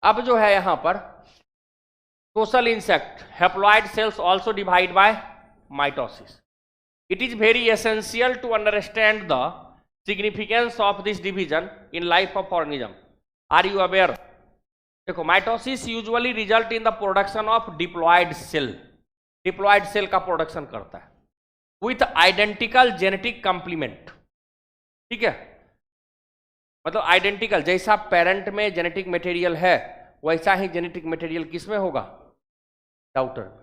S1: अब जो है यहां पर social insect, haploid cells also divide by mitosis. It is very essential to understand the significance of this division in life of organism. Are you aware? देखो, mitosis usually result in the production of diploid cell, diploid cell का production करता है with identical genetic complement, ठीक है, मतलब identical, जैसा parent में genetic material है वैसा ही जेनेटिक मटेरियल किसमें होगा, डॉटर में।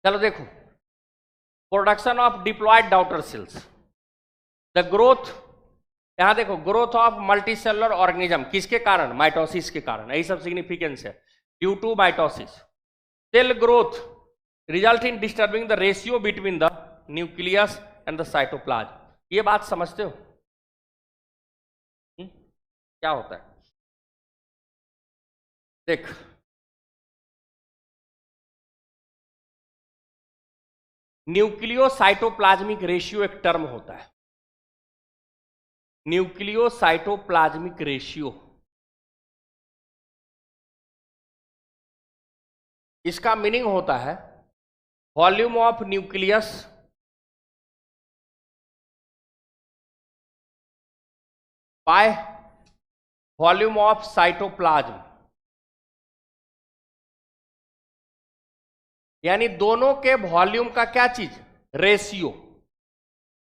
S1: चलो देखो, production of diploid daughter cells, the growth, यहां देखो ग्रोथ ऑफ मल्टीसेलुलर ऑर्गेनिज्म किसके कारण, माइटोसिस के कारण, यही सब सिग्निफिकेंस है, due to mitosis. Cell growth result in disturbing the ratio between the nucleus and the cytoplasm. ये बात समझते हो? क्या होता है? देख, न्यूक्लियोसाइटोप्लाज्मिक रेशियो एक टर्म होता है, न्यूक्लियोसाइटोप्लाज्मिक रेशियो। इसका मीनिंग होता है volume of nucleus by volume of cytoplasm, यानी दोनों के वॉल्यूम का क्या चीज, रेशियो।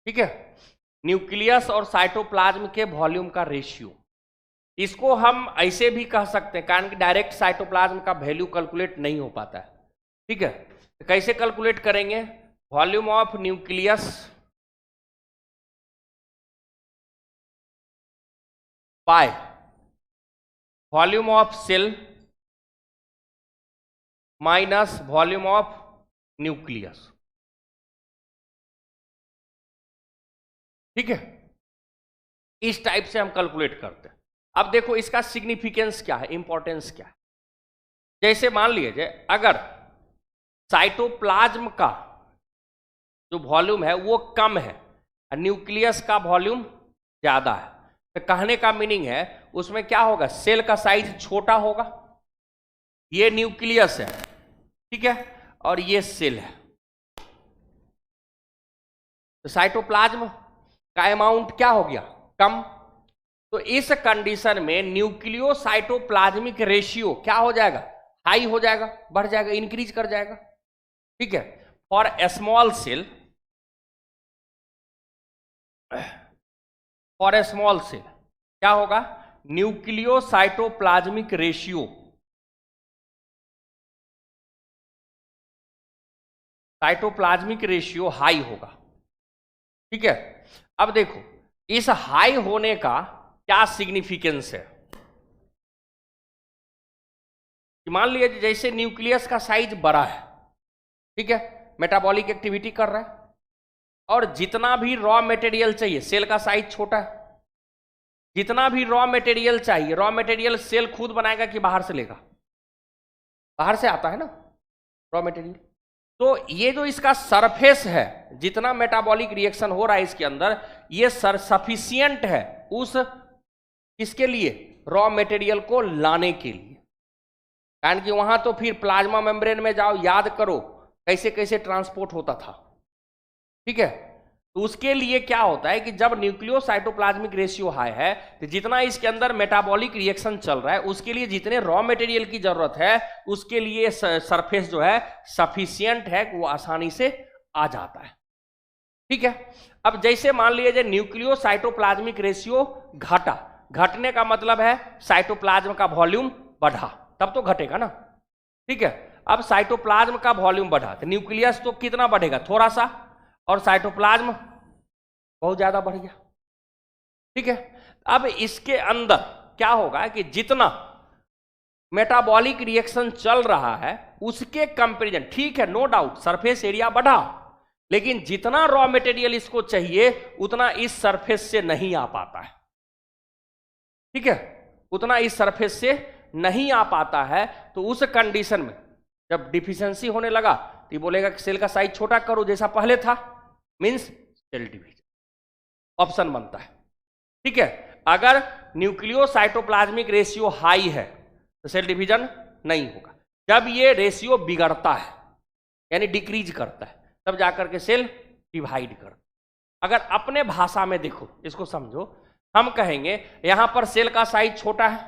S1: ठीक है, न्यूक्लियस और साइटोप्लाज्म के वॉल्यूम का रेशियो। इसको हम ऐसे भी कह सकते हैं, कारण कि डायरेक्ट साइटोप्लाज्म का वैल्यू कैलकुलेट नहीं हो पाता है। ठीक है, तो कैसे कैलकुलेट करेंगे, volume of nucleus by volume of cell minus volume of nucleus. ठीक है, इस टाइप से हम कैलकुलेट करते हैं। अब देखो इसका सिग्निफिकेंस क्या है, इंपॉर्टेंस क्या है। जैसे मान लीजिए अगर साइटोप्लाज्म का जो वॉल्यूम है वो कम है और न्यूक्लियस का वॉल्यूम ज्यादा है, तो कहने का मीनिंग है उसमें क्या होगा, सेल का साइज छोटा होगा। ये न्यूक्लियस है, ठीक है, और ये सेल है, तो साइटोप्लाज्म का अमाउंट क्या हो गया, कम। तो इस कंडीशन में न्यूक्लियोसाइटोप्लाज्मिक रेशियो क्या हो जाएगा, हाई हो जाएगा, बढ़ जाएगा, इंक्रीज कर जाएगा। ठीक है, for a small cell, for a small cell क्या होगा, nucleocytoplasmic ratio, cytoplasmic ratio high होगा। ठीक है, अब देखो इस हाई होने का क्या सिग्निफिकेंस है कि मान लीजिए जैसे न्यूक्लियस का साइज बड़ा है, ठीक है, मेटाबॉलिक एक्टिविटी कर रहा है, और जितना भी रॉ मटेरियल चाहिए, सेल का साइज छोटा है, जितना भी रॉ मटेरियल चाहिए, रॉ मटेरियल सेल खुद बनाएगा कि बाहर से लेगा, बाहर से आता है ना रॉ मटेरियल। तो ये जो इसका सरफेस है, जितना मेटाबॉलिक रिएक्शन हो रहा है इसके अंदर, ये सफिशियंट है उस किसके लिए, रॉ मटेरियल को लाने के लिए। कारण कि वहां तो फिर प्लाज्मा मेम्ब्रेन में जाओ, याद करो कैसे कैसे ट्रांसपोर्ट होता था। ठीक है, तो उसके लिए क्या होता है कि जब न्यूक्लियोसाइटोप्लाज्मिक रेशियो हाई है, तो जितना इसके अंदर मेटाबॉलिक रिएक्शन चल रहा है उसके लिए जितने रॉ मटेरियल की जरूरत है, उसके लिए सरफेस जो है सफिशियंट है, वो आसानी से आ जाता है। ठीक है, अब जैसे मान लीजिए न्यूक्लियोसाइटोप्लाज्मिक रेशियो घटा, घटने का मतलब है साइटोप्लाज्म का वॉल्यूम बढ़ा, तब तो घटेगा ना। ठीक है, अब साइटोप्लाज्म का वॉल्यूम बढ़ा तो न्यूक्लियस तो कितना बढ़ेगा, थोड़ा सा, और साइटोप्लाज्म बहुत ज्यादा बढ़ गया। ठीक है, अब इसके अंदर क्या होगा कि जितना मेटाबॉलिक रिएक्शन चल रहा है उसके कंपैरिजन, ठीक है, नो डाउट सरफेस एरिया बढ़ा, लेकिन जितना रॉ मटेरियल इसको चाहिए उतना इस सरफेस से नहीं आ पाता है। ठीक है, उतना इस सरफेस से नहीं आ पाता है। तो उस कंडीशन में जब डिफिशियंसी होने लगा तो ये बोलेगा कि सेल का साइज छोटा करो जैसा पहले था, मींस सेल डिवीजन, ऑप्शन बनता है। ठीक है, अगर न्यूक्लियोसाइटोप्लाज्मिक रेशियो हाई है तो सेल डिवीजन नहीं होगा। जब ये रेशियो बिगड़ता है यानी डिक्रीज करता है, तब जाकर के सेल डिवाइड करता है। अगर अपने भाषा में देखो, इसको समझो, हम कहेंगे यहां पर सेल का साइज छोटा है,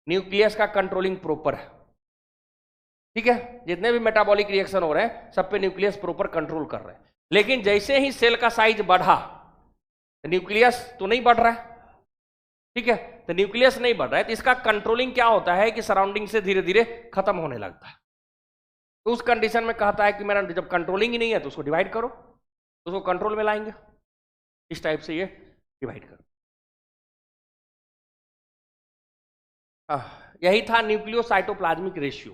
S1: न्यूक्लियस का कंट्रोलिंग प्रॉपर है। ठीक है, जितने भी मेटाबॉलिक रिएक्शन हो रहे हैं सब पे न्यूक्लियस प्रॉपर कंट्रोल कर रहे हैं। लेकिन जैसे ही सेल का साइज बढ़ा तो न्यूक्लियस तो नहीं बढ़ रहा है। ठीक है, तो न्यूक्लियस नहीं बढ़ रहा है, तो इसका कंट्रोलिंग क्या होता है कि सराउंडिंग से धीरे धीरे खत्म होने लगता है। तो उस कंडीशन में कहता है कि मेरा जब कंट्रोलिंग ही नहीं है तो उसको डिवाइड करो, तो उसको कंट्रोल में लाएंगे, इस टाइप से ये डिवाइड करो। यही था न्यूक्लियोसाइटोप्लाज्मिक रेशियो।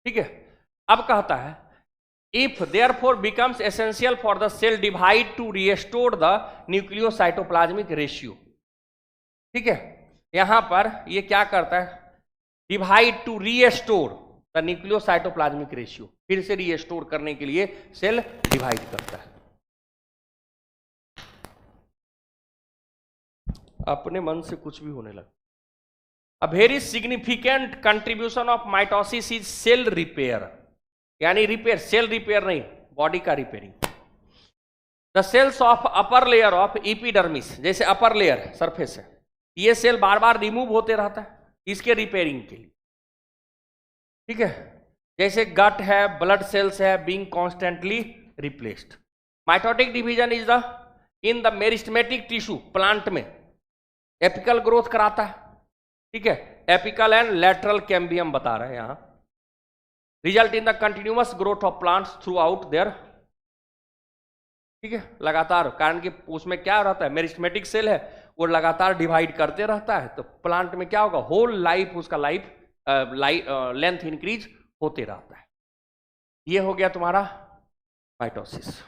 S1: ठीक है, अब कहता है if therefore becomes essential for the cell divide to restore the nucleocytoplasmic ratio. ठीक है, यहां पर ये क्या करता है, divide to restore the nucleocytoplasmic ratio, फिर से रीस्टोर करने के लिए सेल डिवाइड करता है। अपने मन से कुछ भी होने लगा। A very significant contribution of mitosis is cell repair, यानी रिपेयर, सेल रिपेयर नहीं, बॉडी का repairing. The cells of upper layer of epidermis, जैसे अपर लेयर सरफेस है, ये सेल बार बार रिमूव होते रहता है इसके रिपेयरिंग के लिए। ठीक है, जैसे गट है, ब्लड सेल्स है, being constantly replaced. Mitotic division is the in the meristematic tissue, plant में एपिकल ग्रोथ कराता है। ठीक है, एपिकल एंड लैटरल कैम्बियम बता रहे हैं यहां। Result in the continuous growth of plants throughout there. ठीक है, लगातार, कारण कि उसमें क्या रहता है, मेरिस्टेमेटिक सेल है, वो लगातार डिवाइड करते रहता है, तो प्लांट में क्या होगा, होल लाइफ उसका लेंथ इंक्रीज होते रहता है। ये हो गया तुम्हारा माइटोसिस।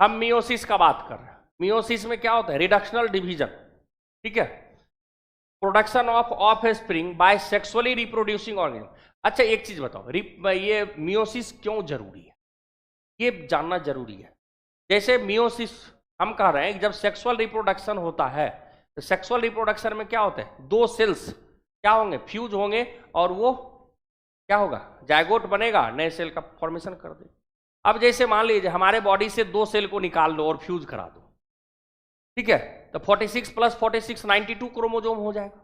S1: हम मियोसिस का बात कर रहे हैं। मियोसिस में क्या होता है, रिडक्शनल डिवीजन। ठीक है, production of offspring by sexually reproducing organism. अच्छा एक चीज बताओ, ये मियोसिस क्यों जरूरी है, ये जानना जरूरी है। जैसे मियोसिस हम कह रहे हैं कि जब सेक्सुअल रिप्रोडक्शन होता है, तो सेक्सुअल रिप्रोडक्शन में क्या होता है, दो सेल्स क्या होंगे, फ्यूज होंगे, और वो क्या होगा, जायगोट बनेगा, नए सेल का फॉर्मेशन कर देगा। अब जैसे मान लीजिए हमारे बॉडी से दो सेल को निकाल लो और फ्यूज करा दो, ठीक है, तो 46 + 46 92 क्रोमोजोम हो जाएगा।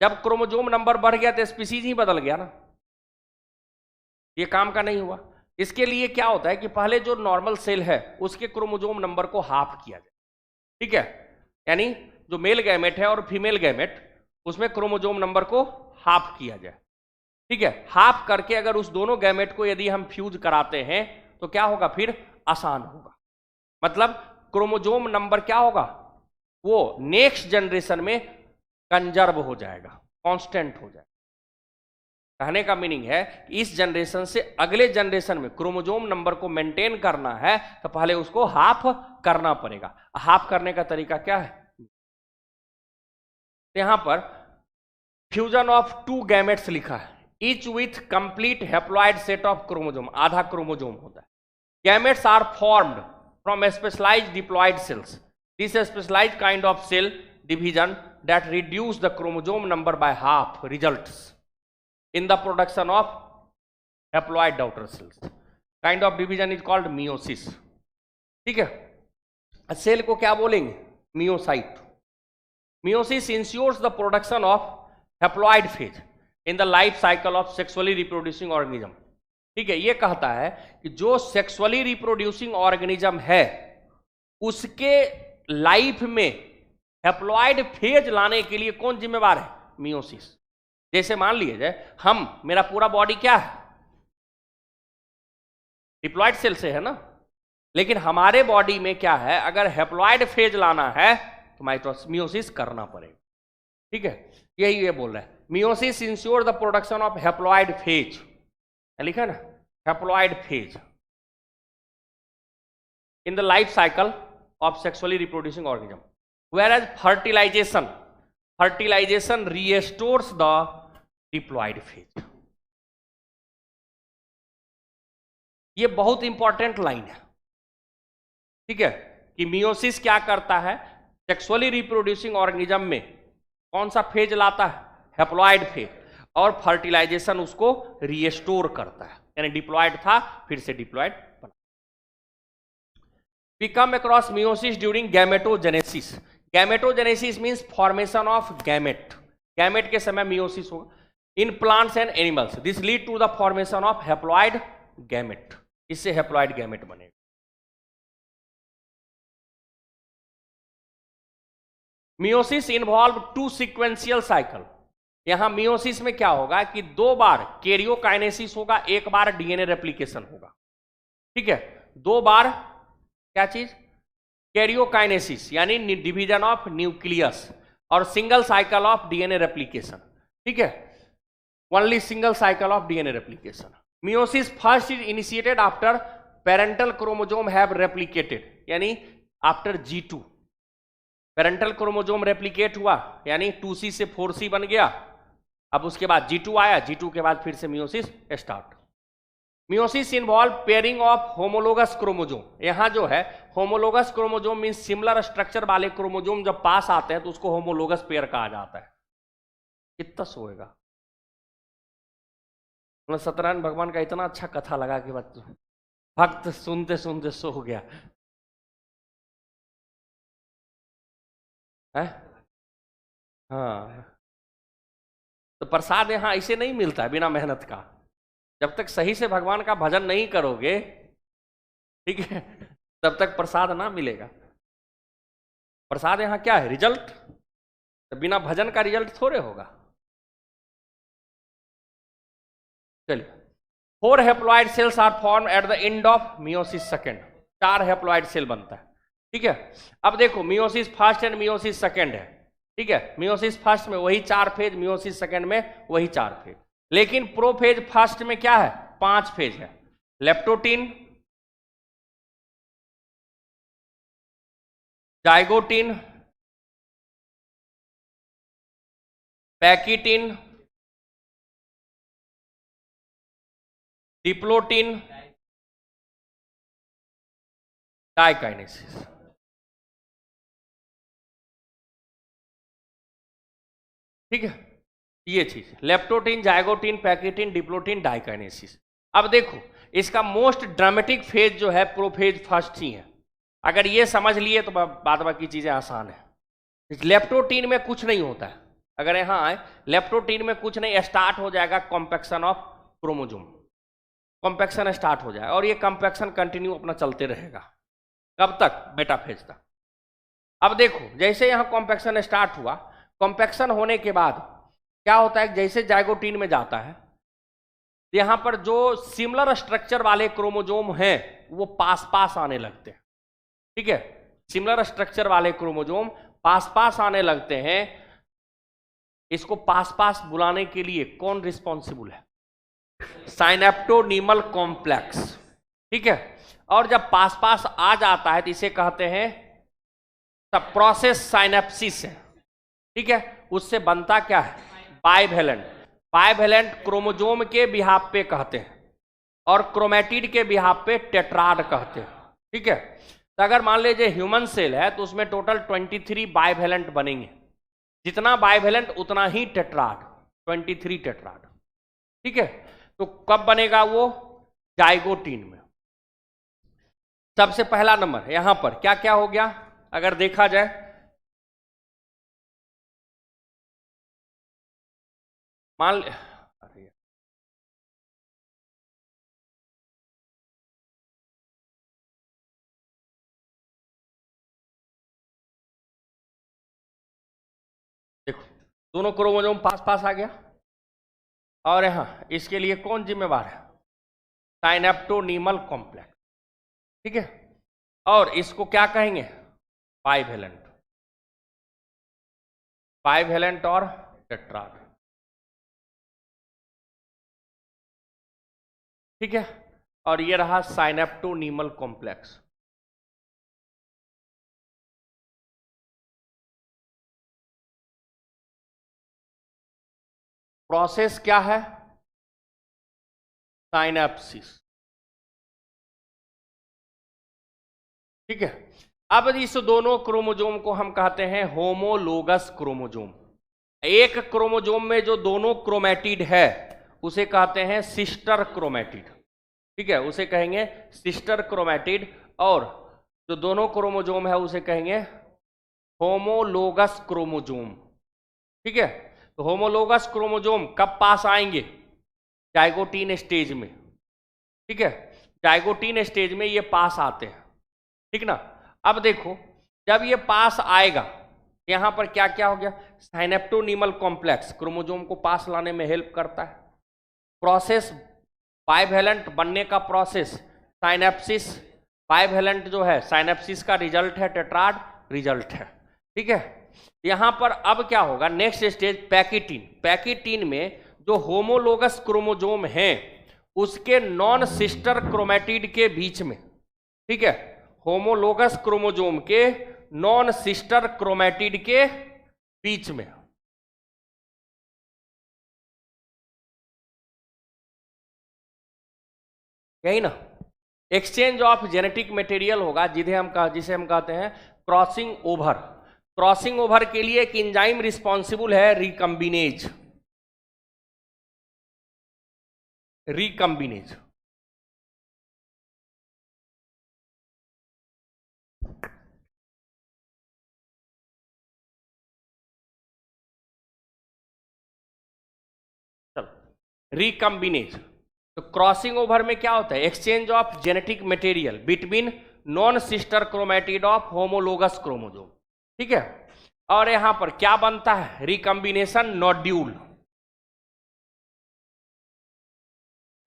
S1: जब क्रोमोजोम नंबर बढ़ गया तो स्पीसीज ही बदल गया ना, ये काम का नहीं हुआ। इसके लिए क्या होता है कि पहले जो नॉर्मल सेल है उसके क्रोमोजोम नंबर को हाफ किया जाए। ठीक है, यानी जो मेल गैमेट है और फीमेल गैमेट, उसमें क्रोमोजोम नंबर को हाफ किया जाए। ठीक है, हाफ करके अगर उस दोनों गैमेट को यदि हम फ्यूज कराते हैं तो क्या होगा, फिर आसान होगा। मतलब क्रोमोजोम नंबर क्या होगा, वो नेक्स्ट जनरेशन में कंजर्व हो जाएगा, कांस्टेंट हो जाएगा। कहने का मीनिंग है कि इस जनरेशन से अगले जनरेशन में क्रोमोजोम नंबर को मेंटेन करना है तो पहले उसको हाफ करना पड़ेगा। हाफ करने का तरीका क्या है, यहां पर फ्यूजन ऑफ 2 गैमेट्स लिखा है, each with complete haploid set of chromosome, आधा क्रोमोजोम होता है। Gametes are formed from specialised diploid cells. This specialised kind of cell division that reduce the chromosome number by half results in the production of haploid daughter cells. Kind of division is called meiosis. ठीक है, cell को क्या बोलेंगे, meiocyte. Meiosis ensures the production of haploid phase in the life cycle of sexually reproducing organism. ठीक है, ये कहता है कि जो सेक्सुअली रिप्रोड्यूसिंग ऑर्गेनिज्म है उसके लाइफ में हैप्लॉइड फेज लाने के लिए कौन जिम्मेवार है, मियोसिस। जैसे मान लीजिए मेरा पूरा बॉडी क्या है, डिप्लॉइड सेल से है ना, लेकिन हमारे बॉडी में क्या है, अगर हैप्लॉइड फेज लाना है तो मियोसिस करना पड़ेगा। ठीक है, यही ये बोल रहा है, meiosis insure the production of haploid phase, लिखा ना, haploid phase in the life cycle of sexually reproducing organism, whereas fertilization restores the diploid phase. ये बहुत इंपॉर्टेंट लाइन है। ठीक है, कि मियोसिस क्या करता है, सेक्सुअली रिप्रोड्यूसिंग ऑर्गेनिज्म में कौन सा फेज लाता है, हैप्लॉइड फेज, और फर्टिलाइजेशन उसको रीस्टोर करता है, यानी डिप्लॉइड था फिर से डिप्लॉइड बना। We come across meiosis during gametogenesis. Gametogenesis means formation of gamete, gamete के समय मियोसिस होगा। In plants and animals this lead to the formation of haploid gamete, इससे हैप्लॉइड गैमेट बनेगा। Meiosis involve 2 sequential cycle. यहां meiosis में क्या होगा कि 2 बार कैरियोकाइनेसिस होगा, 1 बार डीएनए रेप्लिकेशन होगा। ठीक है, 2 बार क्या चीज, कैरियोकाइनेसिस यानी डिवीजन ऑफ न्यूक्लियस, और single cycle of DNA replication. ठीक है, only single cycle of DNA replication. Meiosis first is initiated after parental chromosome have replicated, यानी after G2 parental chromosome replicate हुआ, यानी 2C से 4C बन गया। अब उसके बाद G2 आया, G2 के बाद फिर से meiosis start. Meiosis involve pairing of homologous chromosome. यहां जो है homologous chromosome mean similar structure वाले क्रोमोसोम जब पास आते हैं तो उसको होमोलोगस पेयर कहा जाता है। कितना सोएगा, सत्यनारायण भगवान का इतना अच्छा कथा लगा कि भक्त सुनते सुनते सो गया है। हाँ, तो प्रसाद यहां ऐसे नहीं मिलता है बिना मेहनत का। जब तक सही से भगवान का भजन नहीं करोगे, ठीक है, तब तक प्रसाद ना मिलेगा। प्रसाद यहां क्या है, रिजल्ट। तो बिना भजन का रिजल्ट थोड़े होगा। चलिए, 4 haploid cells are form at the end of meiosis second. 4 haploid cell बनता है। ठीक है, अब देखो meiosis first and meiosis second है। ठीक है, मियोसिस फर्स्ट में वही 4 फेज, मियोसिस सेकेंड में वही 4 फेज, लेकिन प्रोफेज फर्स्ट में क्या है, 5 फेज है। Leptotene, zygotene, pachytene, diplotene, diakinesis. ठीक है, ये चीज leptotene, zygotene, pachytene, diplotene, diakinesis. अब देखो इसका मोस्ट ड्रामेटिक फेज जो है प्रोफेज फर्स्ट ही है। अगर ये समझ लिए तो बाद बाकी चीजें आसान है। लेप्टोटीन में कुछ नहीं होता है। अगर यहां आए, लेप्टोटीन में कुछ नहीं, स्टार्ट हो जाएगा compaction of chromosome, compaction start हो जाएगा और ये कॉम्पैक्शन कंटिन्यू अपना चलते रहेगा। कब तक, बेटा फेज तक। अब देखो जैसे यहां कॉम्पैक्शन स्टार्ट हुआ, कॉम्पैक्शन होने के बाद क्या होता है, जैसे जाइगोटीन में जाता है, यहां पर जो सिमिलर स्ट्रक्चर वाले क्रोमोसोम हैं वो पास पास आने लगते हैं। ठीक है, सिमिलर स्ट्रक्चर वाले क्रोमोसोम पास पास आने लगते हैं। इसको पास पास बुलाने के लिए कौन रिस्पॉन्सिबल है, साइनेप्टोनीमल कॉम्प्लेक्स। ठीक है, और जब पास पास आ जाता है तो इसे कहते हैं सब प्रोसेस साइनेप्सिस है। ठीक है, उससे बनता क्या है, बाइवेलेंट। बाइवेलेंट क्रोमोसोम के बिहाफ पे कहते हैं और क्रोमेटिड के बिहाफ पे टेट्राड कहते हैं। ठीक है, तो अगर मान लीजिए ह्यूमन सेल है तो उसमें टोटल 23 बाइवेलेंट बनेंगे। जितना बाइवेलेंट उतना ही टेट्राड, 23 टेट्राड। ठीक है, तो कब बनेगा वो, जाइगोटीन में। सबसे पहला नंबर यहां पर क्या क्या हो गया, अगर देखा जाए, मान देखो दोनों क्रोमोसोम पास पास आ गया, और यहां इसके लिए कौन जिम्मेवार है, साइनेप्टोनीमल कॉम्प्लेक्स। ठीक है, और इसको क्या कहेंगे, बाइवेलेंट। बाइवेलेंट और टेट्राड। ठीक है, और ये रहा साइनेप्टोनीमल कॉम्प्लेक्स। प्रोसेस क्या है, साइनेप्सिस। ठीक है, अब इस दोनों क्रोमोसोम को हम कहते हैं होमोलोगस क्रोमोसोम। एक क्रोमोसोम में जो दोनों क्रोमेटिड है उसे कहते हैं सिस्टर क्रोमेटिड। ठीक है, उसे कहेंगे सिस्टर क्रोमेटिड, और जो दोनों क्रोमोसोम है उसे कहेंगे होमोलोगस क्रोमोसोम। ठीक है, तो होमोलोगस क्रोमोजोम कब पास आएंगे? जाइगोटीन स्टेज में, ठीक है, जाइगोटीन स्टेज में ये पास आते हैं, ठीक ना। अब देखो जब ये पास आएगा यहां पर क्या क्या हो गया, साइनेप्टोनीमल कॉम्प्लेक्स क्रोमोजोम को पास लाने में हेल्प करता है। प्रोसेस बाइवेलेंट बनने का प्रोसेस साइनेप्सिस, बाइवेलेंट जो है साइनेप्सिस का रिजल्ट है टेट्राड रिजल्ट है, ठीक है। यहां पर अब क्या होगा, नेक्स्ट स्टेज पैकिटीन। पैकिटीन में जो होमोलोगस क्रोमोजोम है उसके नॉन सिस्टर क्रोमेटिड के बीच में, ठीक है, होमोलोगस क्रोमोजोम के नॉन सिस्टर क्रोमेटिड के बीच में, यही ना, एक्सचेंज ऑफ जेनेटिक मटेरियल होगा जिसे हम कहते हैं क्रॉसिंग ओवर। क्रॉसिंग ओवर के लिए एक एंजाइम रिस्पॉन्सिबल है रिकम्बिनेज। रिकम्बिनेज रिकम्बिनेज। तो क्रॉसिंग ओवर में क्या होता है, exchange of genetic material between non sister chromatid of homologous chromosome, ठीक है। और यहां पर क्या बनता है, रिकम्बिनेशन नोड्यूल।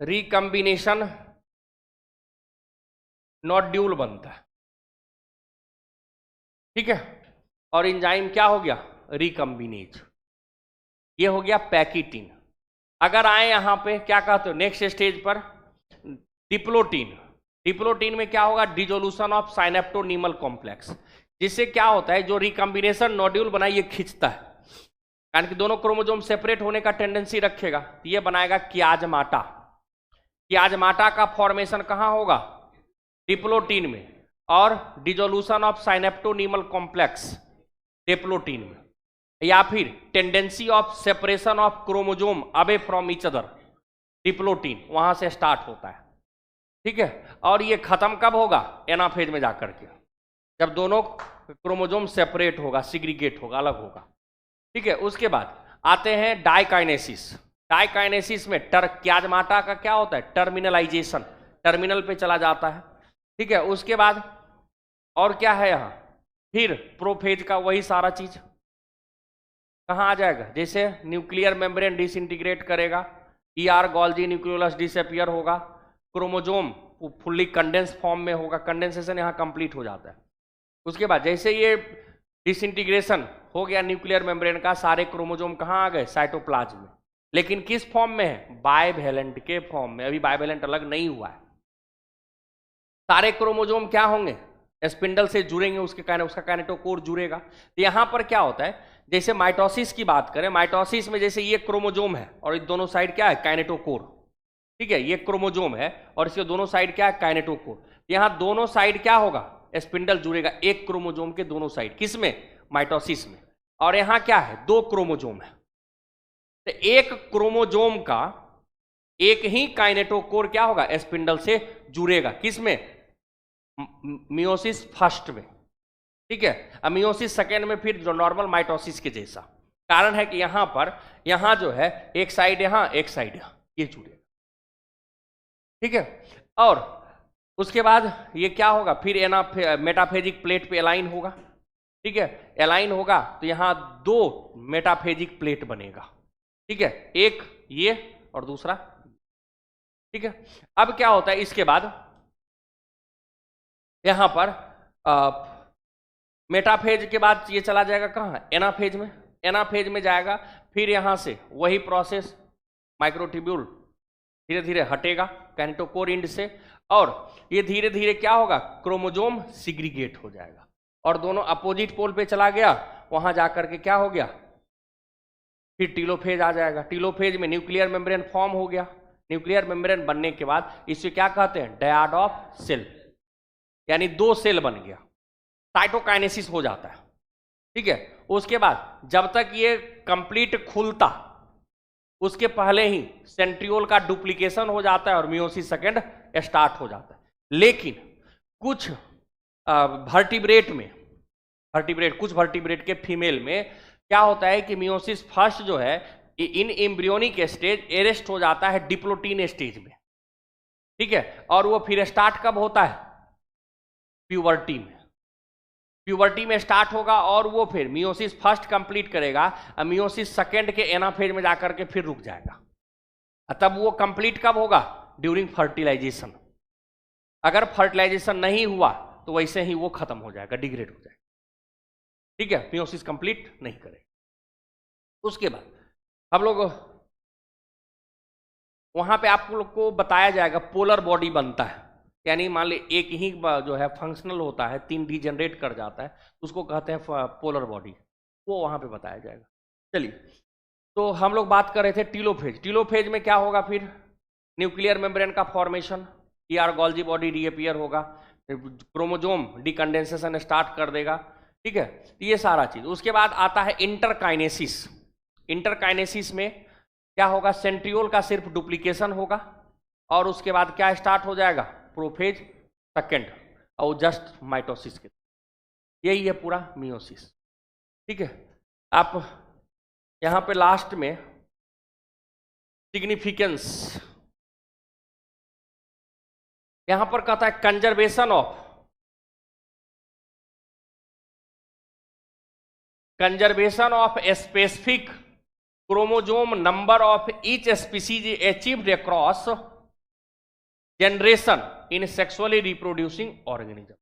S1: रिकम्बिनेशन नोड्यूल बनता है, ठीक है। और एंजाइम क्या हो गया, रिकम्बिनेज। ये हो गया पैकिटीन। अगर आए यहां पे क्या कहते हो नेक्स्ट स्टेज पर, डिप्लोटीन। डिप्लोटीन में क्या होगा, डिसोल्यूशन ऑफ साइनेप्टोनीमल कॉम्प्लेक्स, जिससे क्या होता है जो रिकम्बिनेशन नोड्यूल बना ये खींचता है, कारण कि दोनों क्रोमोजोम सेपरेट होने का टेंडेंसी रखेगा, तो ये बनाएगा कियाजमाटा। कियाजमाटा का फॉर्मेशन कहां होगा, डिप्लोटीन में, और डिसोल्यूशन ऑफ साइनेप्टोनीमल कॉम्प्लेक्स डिप्लोटीन में, या फिर tendency of separation of chromosome away from each other, diplotene वहां से स्टार्ट होता है, ठीक है। और ये खत्म कब होगा, एनाफेज में जाकर के, जब दोनों क्रोमोजोम सेपरेट होगा, सिग्रीगेट होगा, अलग होगा, ठीक है। उसके बाद आते हैं डाइकाइनेसिस। डाइकाइनेसिस में कियाजमाटा का क्या होता है, टर्मिनलाइजेशन, टर्मिनल पे चला जाता है, ठीक है। उसके बाद और क्या है यहां, फिर प्रोफेज का वही सारा चीज कहां आ जाएगा, जैसे न्यूक्लियर मेम्ब्रेन डिसइंटीग्रेट करेगा, ईआर गोल्जी न्यूक्लियोलस डिसअपियर होगा, क्रोमोजोम फुल्ली कंडेंस फॉर्म में होगा, कंडेंसेशन यहां कंप्लीट हो जाता है। उसके बाद जैसे ये डिसइंटीग्रेशन हो गया न्यूक्लियर मेम्ब्रेन का, सारे क्रोमोजोम कहां आ गए, साइटोप्लाज्म में, लेकिन किस फॉर्म में है, बाइवेलेंट के फॉर्म में, अभी बाइवेलेंट अलग नहीं हुआ है। सारे क्रोमोजोम क्या होंगे, स्पिंडल से जुड़ेंगे, उसका काइनेटोकोर जुड़ेगा। तो यहां पर क्या होता है, जैसे माइटोसिस की बात करें, माइटोसिस में जैसे ये क्रोमोजोम है और ये दोनों साइड क्या है, काइनेटोकोर, ठीक है, ये क्रोमोजोम है और इसके दोनों साइड क्या है, काइनेटोकोर। यहां दोनों साइड क्या होगा, स्पिंडल जुड़ेगा एक क्रोमोजोम के दोनों साइड, किसमें, माइटोसिस में। और यहां क्या है, दो क्रोमोजोम है, तो एक क्रोमोजोम का एक ही काइनेटोकोर क्या होगा, स्पिंडल से जुड़ेगा, किसमें, मियोसिस फर्स्ट में, ठीक है। मियोसिस सेकेंड में फिर जो नॉर्मल माइटोसिस के जैसा। कारण है कि यहां पर, यहां जो है एक साइड यहां एक साइड यहां, ये जुड़ेगा, ठीक है। और उसके बाद ये क्या होगा, फिर मेटाफेजिक प्लेट पे अलाइन होगा, ठीक है। अलाइन होगा तो यहां दो मेटाफेजिक प्लेट बनेगा, ठीक है, एक ये और दूसरा, ठीक है। अब क्या होता है, इसके बाद यहां पर मेटाफेज के बाद ये चला जाएगा कहां, एनाफेज में। एनाफेज में जाएगा, फिर यहां से वही प्रोसेस, माइक्रोट्यूब्यूल धीरे धीरे हटेगा काइनेटोकोर एंड से, और ये धीरे धीरे क्या होगा, क्रोमोजोम सिग्रीगेट हो जाएगा और दोनों अपोजिट पोल पे चला गया, वहां जाकर के क्या हो गया, फिर टीलोफेज आ जाएगा। टीलोफेज में न्यूक्लियर मेम्ब्रेन फॉर्म हो गया। न्यूक्लियर मेम्ब्रेन बनने के बाद इसे क्या कहते हैं, डायड ऑफ सेल, यानी दो सेल बन गया, साइटोकाइनेसिस हो जाता है, ठीक है। उसके बाद जब तक ये कंप्लीट खुलता उसके पहले ही सेंट्रियोल का डुप्लीकेशन हो जाता है और मियोसिस सेकेंड स्टार्ट हो जाता है। लेकिन कुछ वर्टिब्रेट में, कुछ वर्टिब्रेट के फीमेल में क्या होता है कि मियोसिस फर्स्ट जो है इन एम्ब्रियोनिक स्टेज एरेस्ट हो जाता है डिप्लोटीन स्टेज में, ठीक है, और वो फिर स्टार्ट कब होता है? प्यूबर्टी में। प्यूबर्टी में स्टार्ट होगा और वो फिर मियोसिस फर्स्ट कंप्लीट करेगा और मियोसिस सेकेंड के एनाफेज में जाकर के फिर रुक जाएगा। तब वो कंप्लीट कब होगा? During fertilisation. अगर फर्टिलाइजेशन नहीं हुआ तो वैसे ही वो खत्म हो जाएगा, डिग्रेड हो जाएगा, ठीक है, मियोसिस कंप्लीट नहीं करेगा। उसके बाद हम लोग वहां पे आप लोग को बताया जाएगा पोलर बॉडी बनता है, यानी मान ली एक ही जो है फंक्शनल होता है, 3 डीजनरेट कर जाता है, उसको कहते हैं पोलर बॉडी, वो वहां पे बताया जाएगा। चलिए, तो हम लोग बात कर रहे थे टीलोफेज। टीलोफेज में क्या होगा? फिर न्यूक्लियर मेम्ब्रेन का formation, ER Golgi body reappear होगा, क्रोमोजोम डिकंडेंसेशन स्टार्ट कर देगा, ठीक है, तो ये सारा चीज। उसके बाद आता है इंटरकाइनेसिस। इंटरकाइनेसिस में क्या होगा? सेंट्रियोल का सिर्फ डुप्लीकेशन होगा और उसके बाद क्या स्टार्ट हो जाएगा? प्रोफेज सेकेंड और जस्ट माइटोसिस के, यही है पूरा मियोसिस, ठीक है। आप यहां पे लास्ट में सिग्निफिकेंस यहां पर कहता है conservation of specific chromosome number of each species achieved across generation in sexually reproducing organism,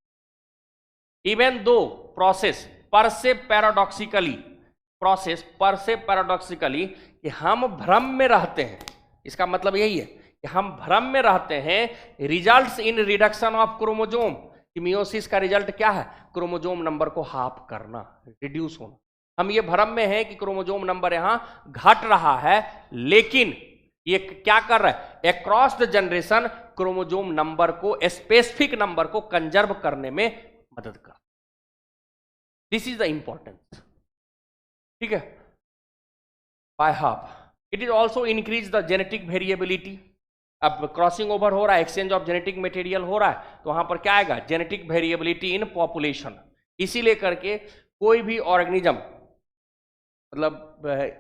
S1: even though process पर से पैराडॉक्सिकली कि हम भ्रम में रहते हैं। इसका मतलब यही है कि हम भ्रम में रहते हैं। Results in reduction of chromosome, कि मियोसिस का रिजल्ट क्या है? क्रोमोजोम नंबर को हाफ करना, रिड्यूस होना। हम ये भ्रम में है कि क्रोमोजोम नंबर यहां घट रहा है, लेकिन ये क्या कर रहा है? Across the generation chromosome number को, स्पेसिफिक नंबर को कंजर्व करने में मदद कर। दिस इज द इंपॉर्टेंस, ठीक है, by half. It is also increase the genetic variability. अब क्रॉसिंग ओवर हो रहा है, एक्सचेंज ऑफ जेनेटिक मटेरियल हो रहा है, तो वहां पर क्या आएगा? Genetic variability in population. इसीलिए करके कोई भी ऑर्गेनिज्म, मतलब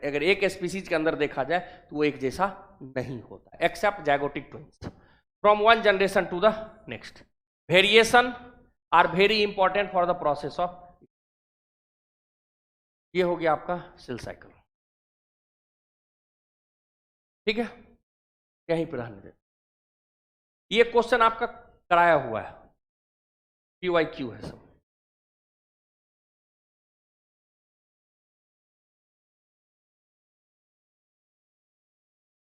S1: अगर एक स्पीसीज के अंदर देखा जाए तो वो एक जैसा नहीं होता, except zygotic twins, from one generation to the next. Variation are very important for the process of. ये हो गया आपका सेल साइकिल, ठीक है, यहीं पर रहने देते। ये क्वेश्चन आपका कराया हुआ है, PYQ है सब।